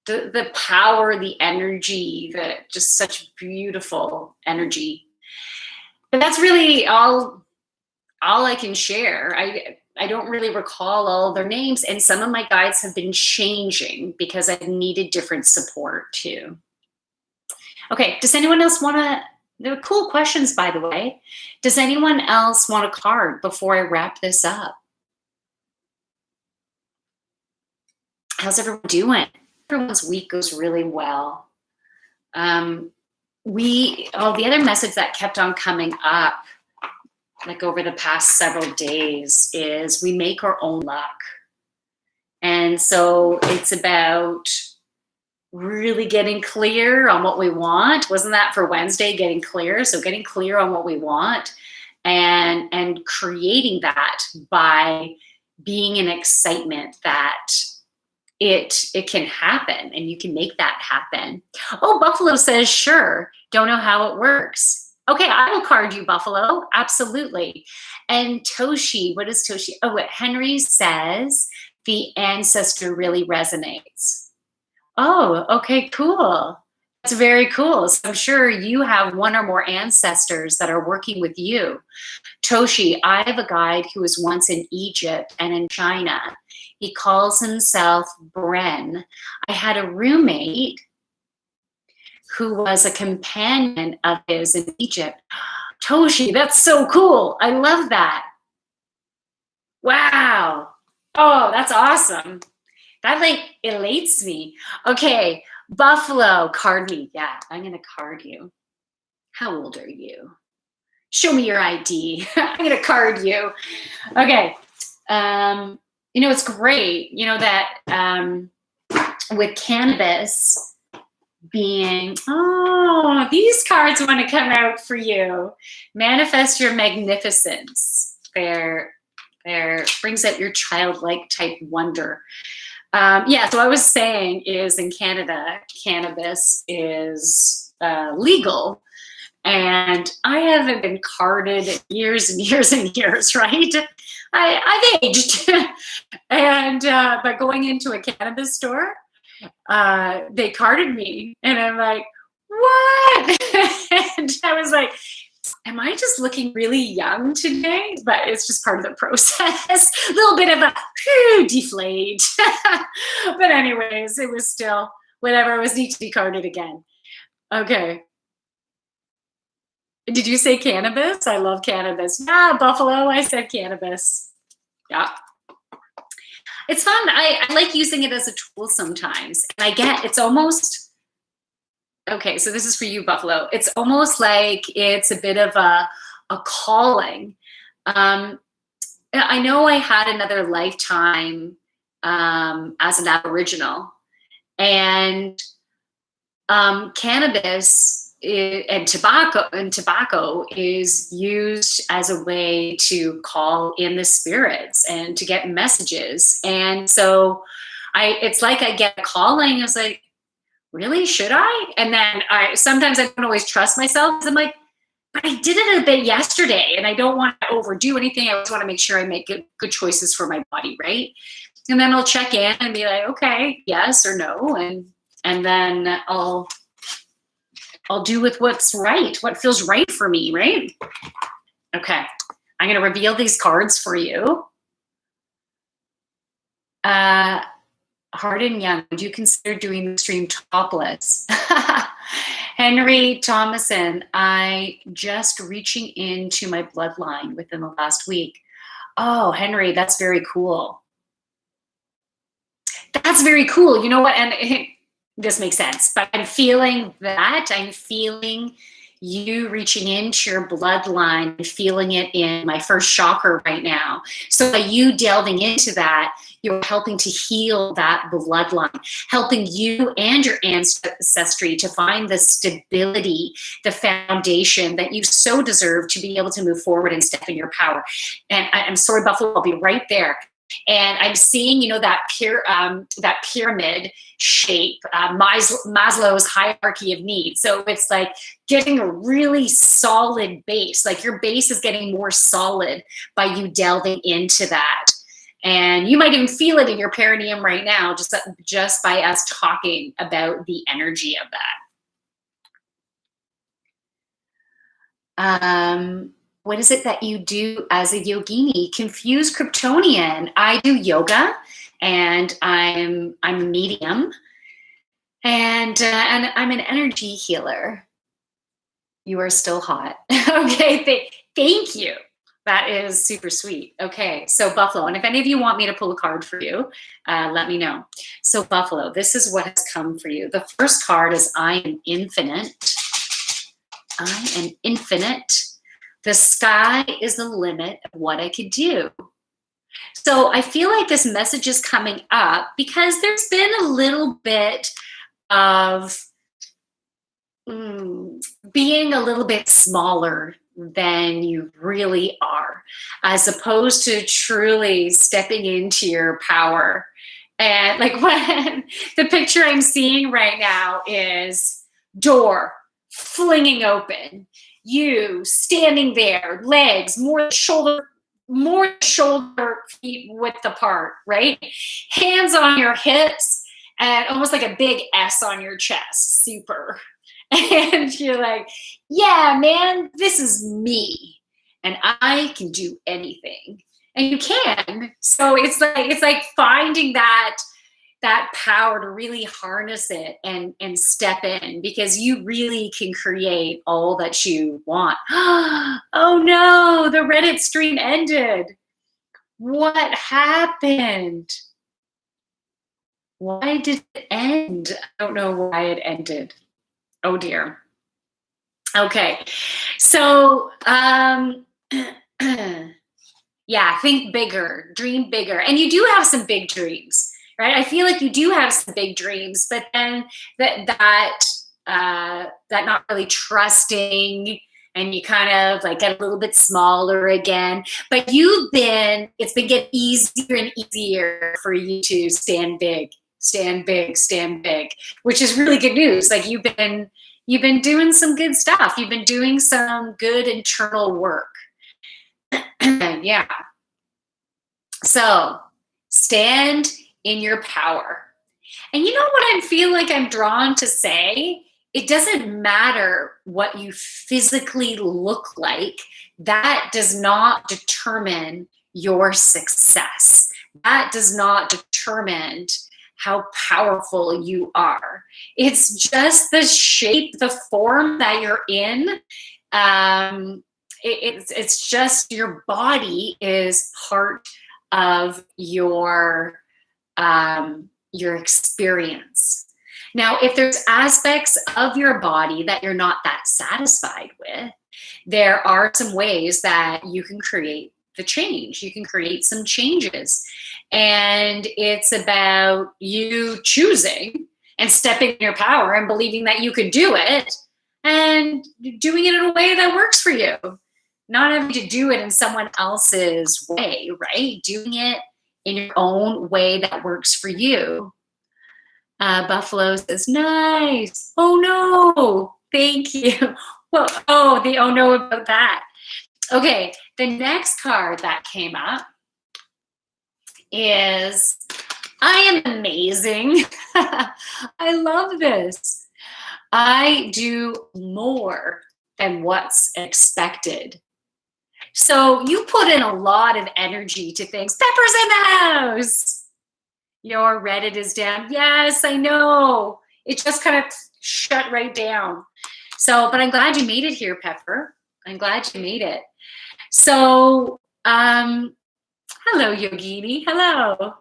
the power, the energy, just such beautiful energy. But that's really all I can share. I don't really recall all their names, and some of my guides have been changing because I've needed different support too. Okay, does anyone else want to, they're cool questions, by the way. Does anyone else want a card before I wrap this up? How's everyone doing? Everyone's week goes really well. The other message that kept on coming up, like over the past several days, is we make our own luck. And so it's about really getting clear on what we want. Wasn't that for Wednesday, getting clear? So getting clear on what we want, and creating that by being in excitement that it can happen, and you can make that happen. Oh, Buffalo says, sure, don't know how it works. Okay, I will card you, Buffalo, absolutely. And Toshi, what is Toshi? Oh, what Henry says, the ancestor really resonates. Oh, okay, cool. That's very cool. So I'm sure you have one or more ancestors that are working with you. Toshi, I have a guide who was once in Egypt and in China. He calls himself Bren. I had a roommate who was a companion of his in Egypt. Toshi, that's so cool. I love that. Wow. Oh, that's awesome. That like elates me. Okay, Buffalo, card me. Yeah, I'm going to card you. How old are you? Show me your ID. I'm going to card you. Okay. You know, it's great, you know, that with cannabis being, oh, these cards want to come out for you. Manifest your magnificence. There brings out your childlike type wonder. Yeah, so I was saying is in Canada, cannabis is legal. And I haven't been carded in years and years and years, right? I've aged. And by going into a cannabis store, they carded me. And I'm like, what? And I was like, am I just looking really young today? But it's just part of the process. A little bit of a deflate. But anyways, it was still whatever. It was neat to be carded again. Okay. Did you say cannabis? I love cannabis. Yeah, buffalo. I said cannabis. Yeah. It's fun. I like using it as a tool sometimes. And I get it's almost okay. So this is for you, buffalo. It's almost like it's a bit of a calling. Um, I know I had another lifetime as an Aboriginal, and cannabis and tobacco is used as a way to call in the spirits and to get messages. And so it's like I get a calling. I was like, really, should I? And then I sometimes I don't always trust myself because I'm like, but I did it a bit yesterday and I don't want to overdo anything. I just want to make sure I make good choices for my body, right? And then I'll check in and be like, okay, yes or no, and then I'll do with what's right, what feels right for me, right? Okay, I'm going to reveal these cards for you. Hard and Young, would you consider doing the stream topless? Henry Thomason, I just reaching into my bloodline within the last week. Oh, Henry, that's very cool. That's very cool. You know what? And this makes sense, but I'm feeling that. I'm feeling you reaching into your bloodline and feeling it in my first chakra right now. So by you delving into that, you're helping to heal that bloodline, helping you and your ancestry to find the stability, the foundation that you so deserve to be able to move forward and step in your power. And I'm sorry, Buffalo, I'll be right there. And I'm seeing, that pyramid shape, Maslow's hierarchy of needs. So it's like getting a really solid base. Like your base is getting more solid by you delving into that. And you might even feel it in your perineum right now, just by us talking about the energy of that. What is it that you do as a yogini? Confused Kryptonian. I do yoga, and I'm a medium, and I'm an energy healer. You are still hot. Okay, thank you. That is super sweet. Okay, so Buffalo, and if any of you want me to pull a card for you, let me know. So Buffalo, this is what has come for you. The first card is I am infinite. I am infinite. The sky is the limit of what I could do. So I feel like this message is coming up because there's been a little bit of being a little bit smaller than you really are, as opposed to truly stepping into your power. And like when the picture I'm seeing right now is door flinging open, you standing there, legs more shoulder feet width apart, right? Hands on your hips and almost like a big S on your chest, super. And you're like, yeah, man, this is me and I can do anything. And you can. So it's like finding that power to really harness it and step in, because you really can create all that you want. Oh no, the Reddit stream ended. What happened? Why did it end? I don't know why it ended. Oh dear. Okay. So yeah, think bigger, dream bigger. And you do have some big dreams. Right? I feel like you do have some big dreams, but then that not really trusting, and you kind of like get a little bit smaller again. But it's been getting easier and easier for you to stand big, which is really good news. Like you've been doing some good stuff. You've been doing some good internal work. Yeah. So stand in your power. And you know what I feel like I'm drawn to say? It doesn't matter what you physically look like. That does not determine your success. That does not determine how powerful you are. It's just the shape, the form that you're in. It's just your body is part of your experience. Now, if there's aspects of your body that you're not that satisfied with, there are some ways that you can create the change. You can create some changes. And it's about you choosing and stepping in your power and believing that you could do it and doing it in a way that works for you. Not having to do it in someone else's way, right? Doing it in your own way that works for you. Buffalo says, nice. Oh no, thank you. Well, oh no about that. Okay, the next card that came up is, I am amazing. I love this. I do more than what's expected. So you put in a lot of energy to things. Pepper's in the house. Your Reddit is down. Yes, I know. It just kind of shut right down. So, but I'm glad you made it here, Pepper. I'm glad you made it. So, hello, Yogini. Hello.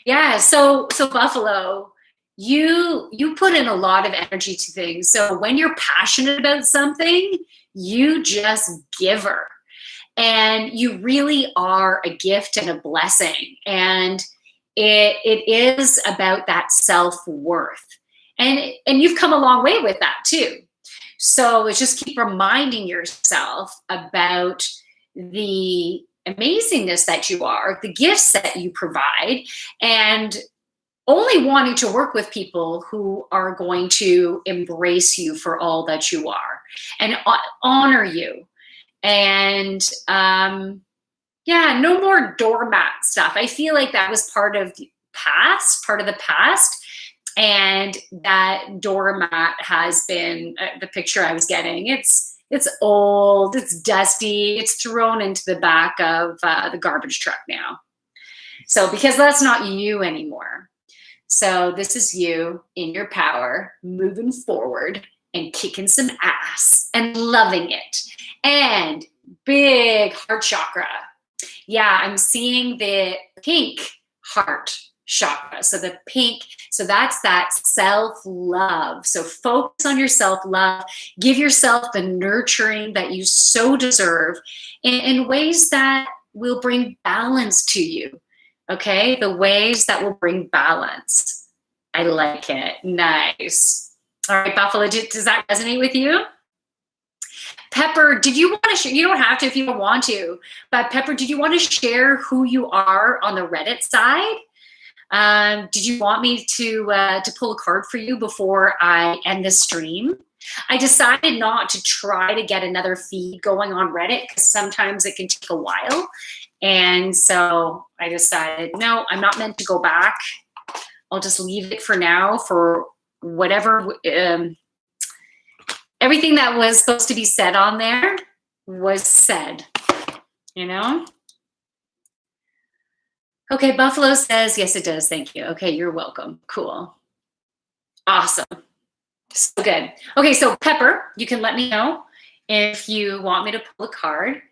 Yeah. So Buffalo, you put in a lot of energy to things. So when you're passionate about something, you just give her, and you really are a gift and a blessing. And it is about that self-worth, and you've come a long way with that too. So it's just keep reminding yourself about the amazingness that you are, the gifts that you provide, and only wanting to work with people who are going to embrace you for all that you are and honor you. And yeah, no more doormat stuff. I feel like that was part of the past. And that doormat has been the picture I was getting. It's old, it's dusty, it's thrown into the back of the garbage truck now. So because that's not you anymore. So this is you in your power, moving forward and kicking some ass and loving it. And big heart chakra. Yeah, I'm seeing the pink heart chakra. So the pink, so that's that self-love. So focus on your self-love. Give yourself the nurturing that you so deserve in ways that will bring balance to you. Okay, the ways that will bring balance. I like it. Nice. All right, Buffalo, does that resonate with you? Pepper, did you want to share? You don't have to if you don't want to, but Pepper, did you want to share who you are on the Reddit side? Did you want me to pull a card for you before I end the stream? I decided not to try to get another feed going on Reddit because sometimes it can take a while. And so I decided, no, I'm not meant to go back. I'll just leave it for now for whatever, everything that was supposed to be said on there was said, you know? Okay, Buffalo says, yes, it does. Thank you. Okay, you're welcome. Cool. Awesome. So good. Okay, so Pepper, you can let me know if you want me to pull a card.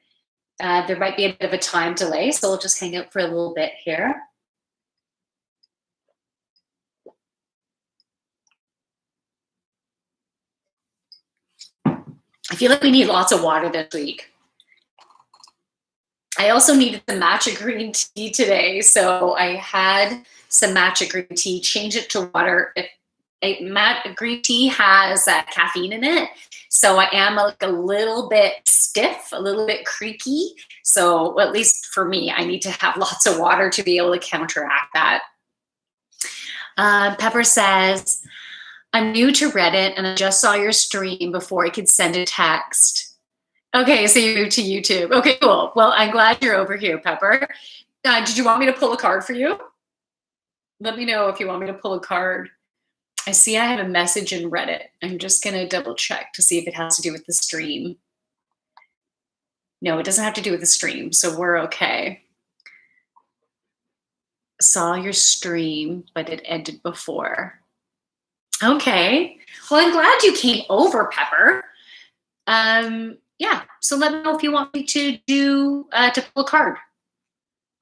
There might be a bit of a time delay, so we'll just hang out for a little bit here. I feel like we need lots of water this week. I also needed some matcha green tea today, so I had some matcha green tea, change it to water. Green tea has caffeine in it, so I am like a little bit stiff, a little bit creaky. So well, at least for me, I need to have lots of water to be able to counteract that. Pepper says, I'm new to Reddit and I just saw your stream before I could send a text. Okay, so you moved to YouTube. Okay, cool. Well, I'm glad you're over here, Pepper. Did you want me to pull a card for you? Let me know if you want me to pull a card. I see I have a message in Reddit. I'm just going to double check to see if it has to do with the stream. No, it doesn't have to do with the stream, so we're okay. Saw your stream, but it ended before. Okay. Well, I'm glad you came over, Pepper. Yeah, so let me know if you want me to do to pull a card.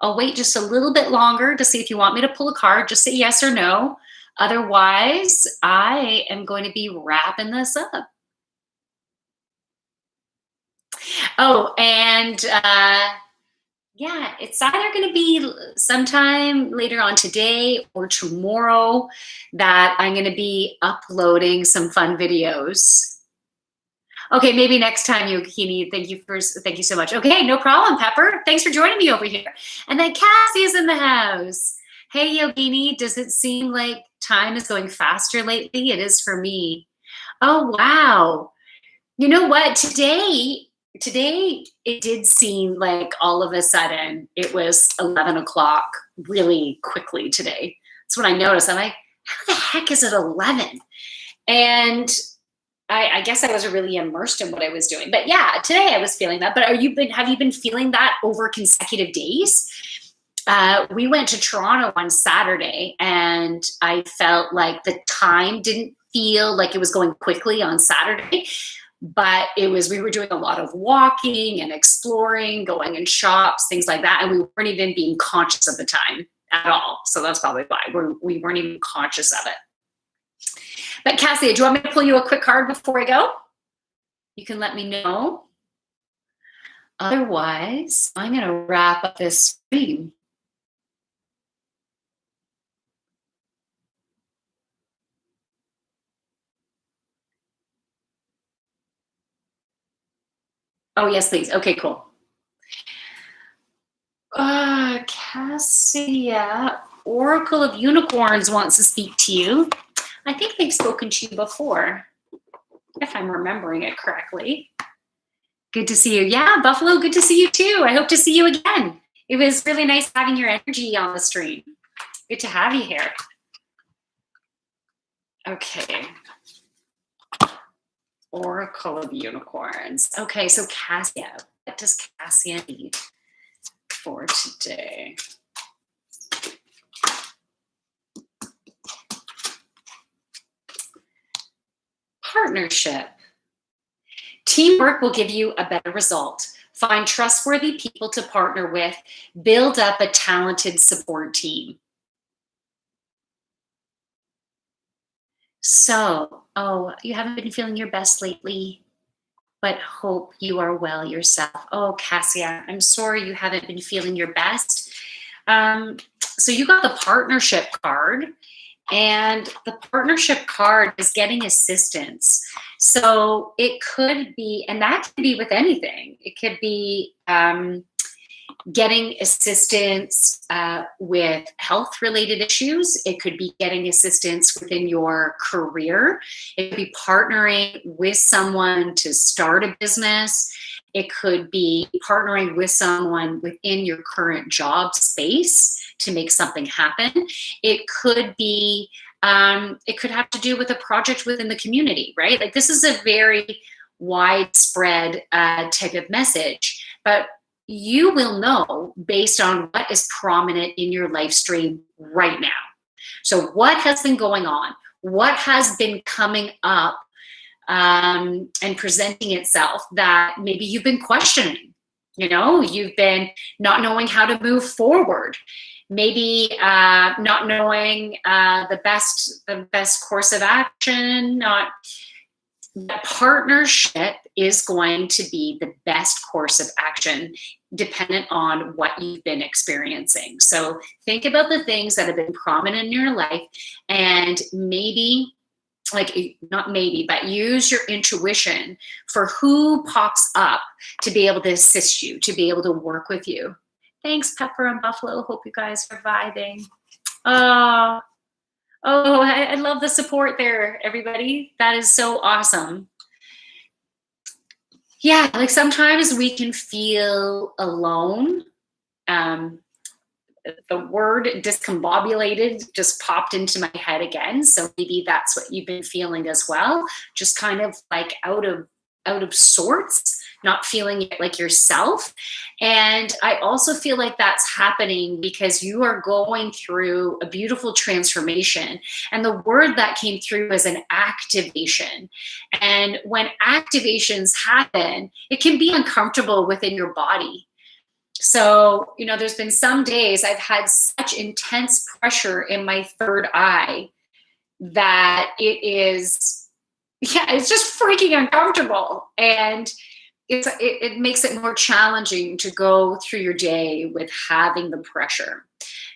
I'll wait just a little bit longer to see if you want me to pull a card. Just say yes or no. Otherwise, I am going to be wrapping this up. Oh, and yeah, it's either going to be sometime later on today or tomorrow that I'm going to be uploading some fun videos. Okay, maybe next time, Yogini. Thank you so much. Okay, no problem, Pepper. Thanks for joining me over here. And then Cassie is in the house. Hey, Yogini, does it seem like time is going faster lately? It is for me. Oh, wow. You know what? Today it did seem like all of a sudden it was 11 o'clock really quickly today. That's when I noticed. I'm like, how the heck is it 11? And I guess I was really immersed in what I was doing. But yeah, today I was feeling that. But have you been feeling that over consecutive days? We went to Toronto on Saturday, and I felt like the time didn't feel like it was going quickly on Saturday, but we were doing a lot of walking and exploring, going in shops, things like that, and we weren't even being conscious of the time at all. So that's probably why we weren't even conscious of it. But Cassie, do you want me to pull you a quick card before I go? You can let me know. Otherwise, I'm going to wrap up this stream. Oh, yes, please. Okay, cool. Cassia, Oracle of Unicorns wants to speak to you. I think they've spoken to you before, if I'm remembering it correctly. Good to see you. Yeah, Buffalo, good to see you too. I hope to see you again. It was really nice having your energy on the stream. Good to have you here. Okay. Oracle of Unicorns. Okay, so Cassia, what does Cassia need for today? Partnership. Teamwork will give you a better result. Find trustworthy people to partner with. Build up a talented support team. So, you haven't been feeling your best lately, but hope you are well yourself. Oh, Cassia, I'm sorry you haven't been feeling your best. So you got the partnership card, and the partnership card is getting assistance. So it could be, and that could be with anything. It could be getting assistance with health-related issues. It could be getting assistance within your career. It could be partnering with someone to start a business. It could be partnering with someone within your current job space to make something happen. It could be, it could have to do with a project within the community, right? Like, this is a very widespread type of message, but you will know based on what is prominent in your life stream right now. So what has been going on? What has been coming up and presenting itself that maybe you've been questioning? You've been not knowing how to move forward. Maybe not knowing the best course of action. The partnership is going to be the best course of action dependent on what you've been experiencing. So think about the things that have been prominent in your life, and maybe, not maybe, but use your intuition for who pops up to be able to assist you, to be able to work with you. Thanks, Pepper and Buffalo. Hope you guys are vibing. I love the support there, everybody. That is so awesome. Yeah, like sometimes we can feel alone. The word discombobulated just popped into my head again. So maybe that's what you've been feeling as well. Just kind of like out of sorts, not feeling it like yourself. And I also feel like that's happening because you are going through a beautiful transformation. And the word that came through is an activation. And when activations happen, it can be uncomfortable within your body. So, there's been some days I've had such intense pressure in my third eye that it's just freaking uncomfortable. And it makes it more challenging to go through your day with having the pressure.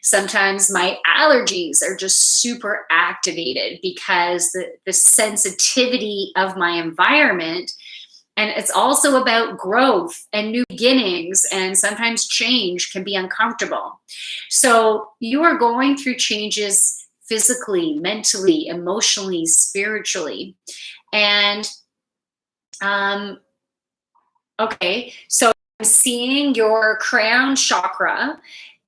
Sometimes my allergies are just super activated because the sensitivity of my environment. And it's also about growth and new beginnings, and sometimes change can be uncomfortable. So you are going through changes physically, mentally, emotionally, spiritually. And okay, so I'm seeing your crown chakra,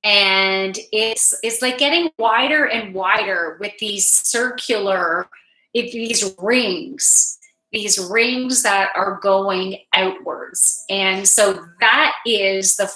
and it's like getting wider and wider with these these rings that are going outwards. And so that is the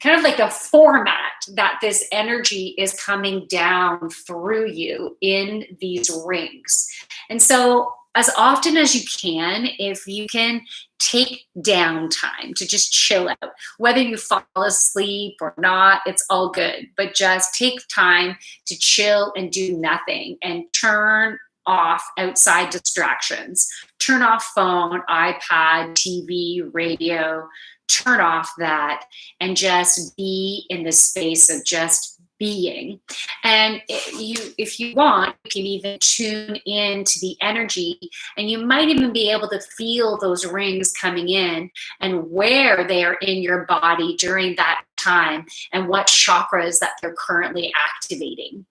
kind of like a format that this energy is coming down through you in these rings. And so as often as you can, if you can take downtime to just chill out, whether you fall asleep or not, it's all good, but just take time to chill and do nothing and turn off outside distractions. Turn off phone, iPad, TV, radio, turn off that and just be in the space of just being. And if you want, you can even tune into the energy, and you might even be able to feel those rings coming in and where they are in your body during that time and what chakras that they're currently activating.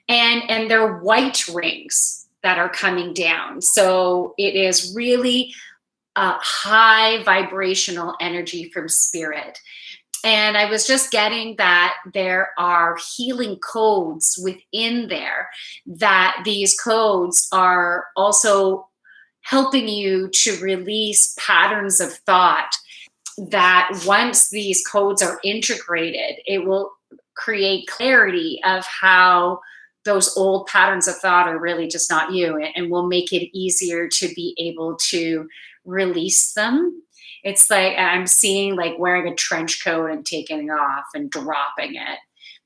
And they're white rings that are coming down. So it is really a high vibrational energy from spirit. And I was just getting that there are healing codes within there, that these codes are also helping you to release patterns of thought, that once these codes are integrated, it will create clarity of how those old patterns of thought are really just not you, and will make it easier to be able to release them. It's like I'm seeing like wearing a trench coat and taking it off and dropping it,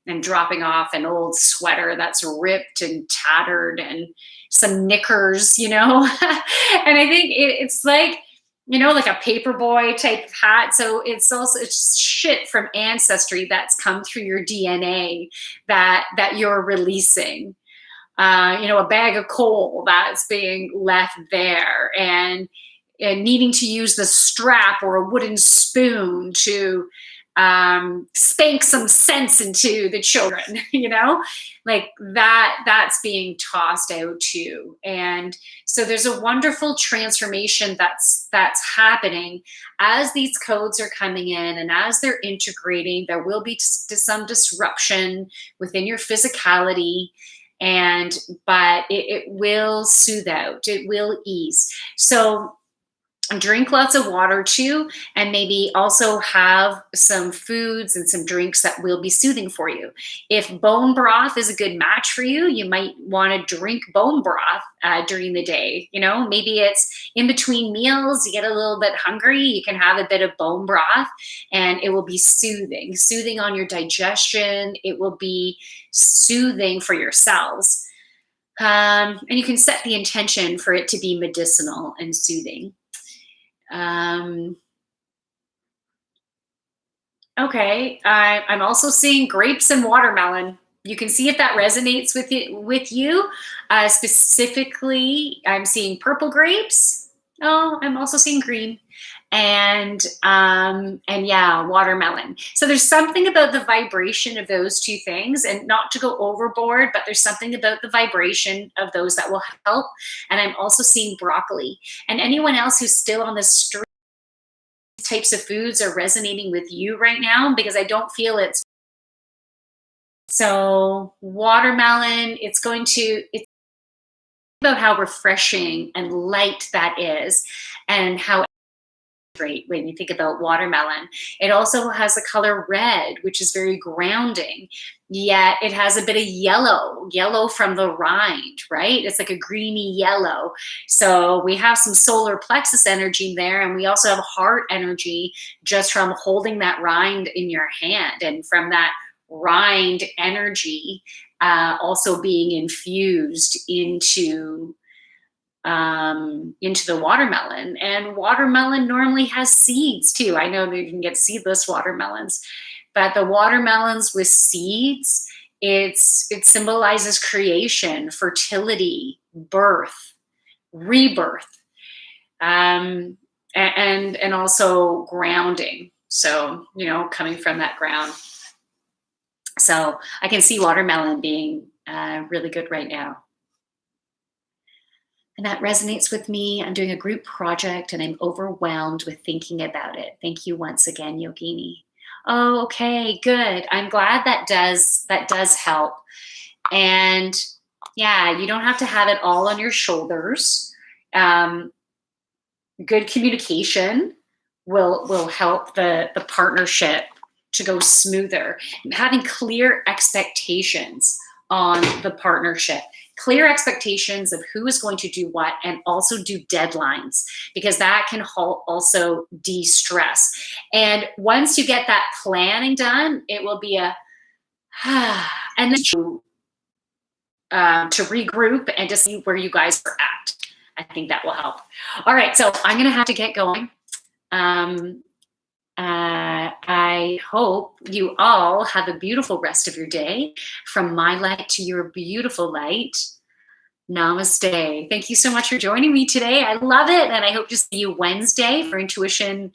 and dropping off an old sweater that's ripped and tattered, and some knickers, and I think it's like, like a paperboy type of hat. So it's shit from ancestry that's come through your DNA that you're releasing. A bag of coal that's being left there, and needing to use the strap or a wooden spoon to spank some sense into the children, like that's being tossed out too. And so there's a wonderful transformation that's happening as these codes are coming in, and as they're integrating, there will be some disruption within your physicality, but it will soothe out, it will ease. So drink lots of water too, and maybe also have some foods and some drinks that will be soothing for you. If bone broth is a good match for you, you might want to drink bone broth during the day. Maybe it's in between meals, you get a little bit hungry, you can have a bit of bone broth, and it will be soothing on your digestion. It will be soothing for your cells. And you can set the intention for it to be medicinal and soothing. Okay, I'm also seeing grapes and watermelon. You can see if that resonates with you. Specifically, I'm seeing purple grapes. Oh, I'm also seeing green, and yeah, watermelon. So there's something about the vibration of those two things, and not to go overboard, but there's something about the vibration of those that will help. And I'm also seeing broccoli. And anyone else who's still on the street, types of foods are resonating with you right now, because I don't feel it's. So watermelon, it's about how refreshing and light that is, and how carbohydrate when you think about watermelon. It also has the color red, which is very grounding. Yet it has a bit of yellow from the rind, right? It's like a greeny yellow. So we have some solar plexus energy there, and we also have heart energy just from holding that rind in your hand, and from that rind energy also being infused into the watermelon. And watermelon normally has seeds too. I know that you can get seedless watermelons, but the watermelons with seeds, it symbolizes creation, fertility, birth, rebirth, and also grounding. So, coming from that ground. So I can see watermelon being really good right now. And that resonates with me. I'm doing a group project and I'm overwhelmed with thinking about it. Thank you once again, Yogini. Oh, okay, good. I'm glad that does help. And yeah, you don't have to have it all on your shoulders. Good communication will help the partnership to go smoother. Having clear expectations on the partnership. Clear expectations of who is going to do what, and also do deadlines, because that can also de-stress. And once you get that planning done, it will be a and then to regroup and to see where you guys are at. I think that will help. All right, so I'm going to have to get going. I hope you all have a beautiful rest of your day. From my light to your beautiful light. Namaste. Thank you so much for joining me today. I love it. And I hope to see you Wednesday for Intuition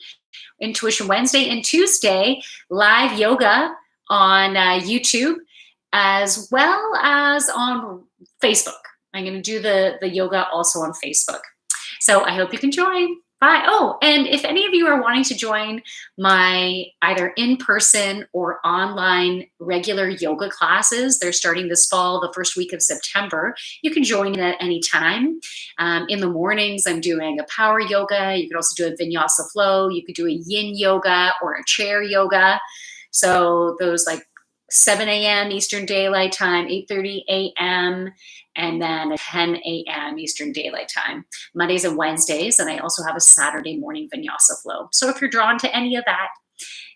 Wednesday, and Tuesday, live yoga on YouTube, as well as on Facebook. I'm going to do the yoga also on Facebook. So I hope you can join. Bye. Oh, and if any of you are wanting to join my either in-person or online regular yoga classes, they're starting this fall, the first week of September. You can join at any time. In the mornings, I'm doing a power yoga. You could also do a vinyasa flow. You could do a yin yoga or a chair yoga. So those like 7 a.m. Eastern Daylight Time, 8:30 a.m., and then 10 a.m. Eastern Daylight Time, Mondays and Wednesdays. And I also have a Saturday morning vinyasa flow. So if you're drawn to any of that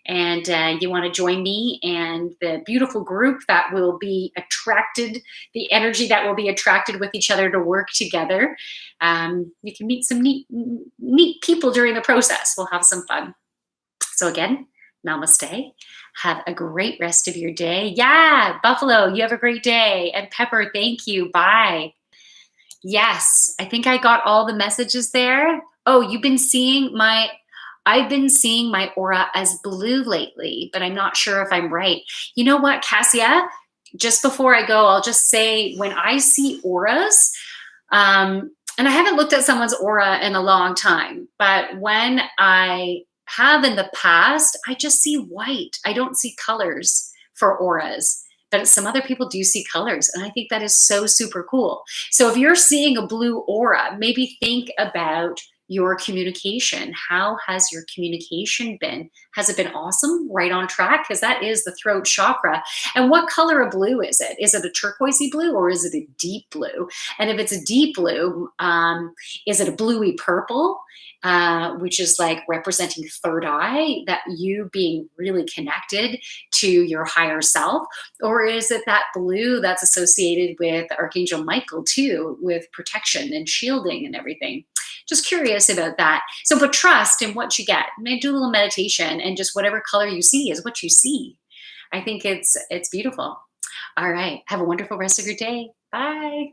and you want to join me and the beautiful group that will be attracted, the energy that will be attracted with each other to work together, you can meet some neat people during the process. We'll have some fun. So again, namaste. Have a great rest of your day. Yeah, Buffalo, you have a great day. And Pepper, thank you. Bye. Yes, I think I got all the messages there. Oh, I've been seeing my aura as blue lately, but I'm not sure if I'm right. You know what, Cassia? Just before I go, I'll just say when I see auras, and I haven't looked at someone's aura in a long time, but when I have in the past, I just see white. I don't see colors for auras, but some other people do see colors. And I think that is so super cool. So if you're seeing a blue aura, maybe think about your communication. How has your communication been? Has it been awesome? Right on track? Because that is the throat chakra. And what color of blue is it? Is it a turquoisey blue or is it a deep blue? And if it's a deep blue, is it a bluey purple? Which is like representing third eye, that you being really connected to your higher self? Or is it that blue that's associated with Archangel Michael too, with protection and shielding and everything? Just curious about that. So put trust in what you get. Maybe do a little meditation, and just whatever color you see is what you see. I think it's beautiful. All right. Have a wonderful rest of your day. Bye.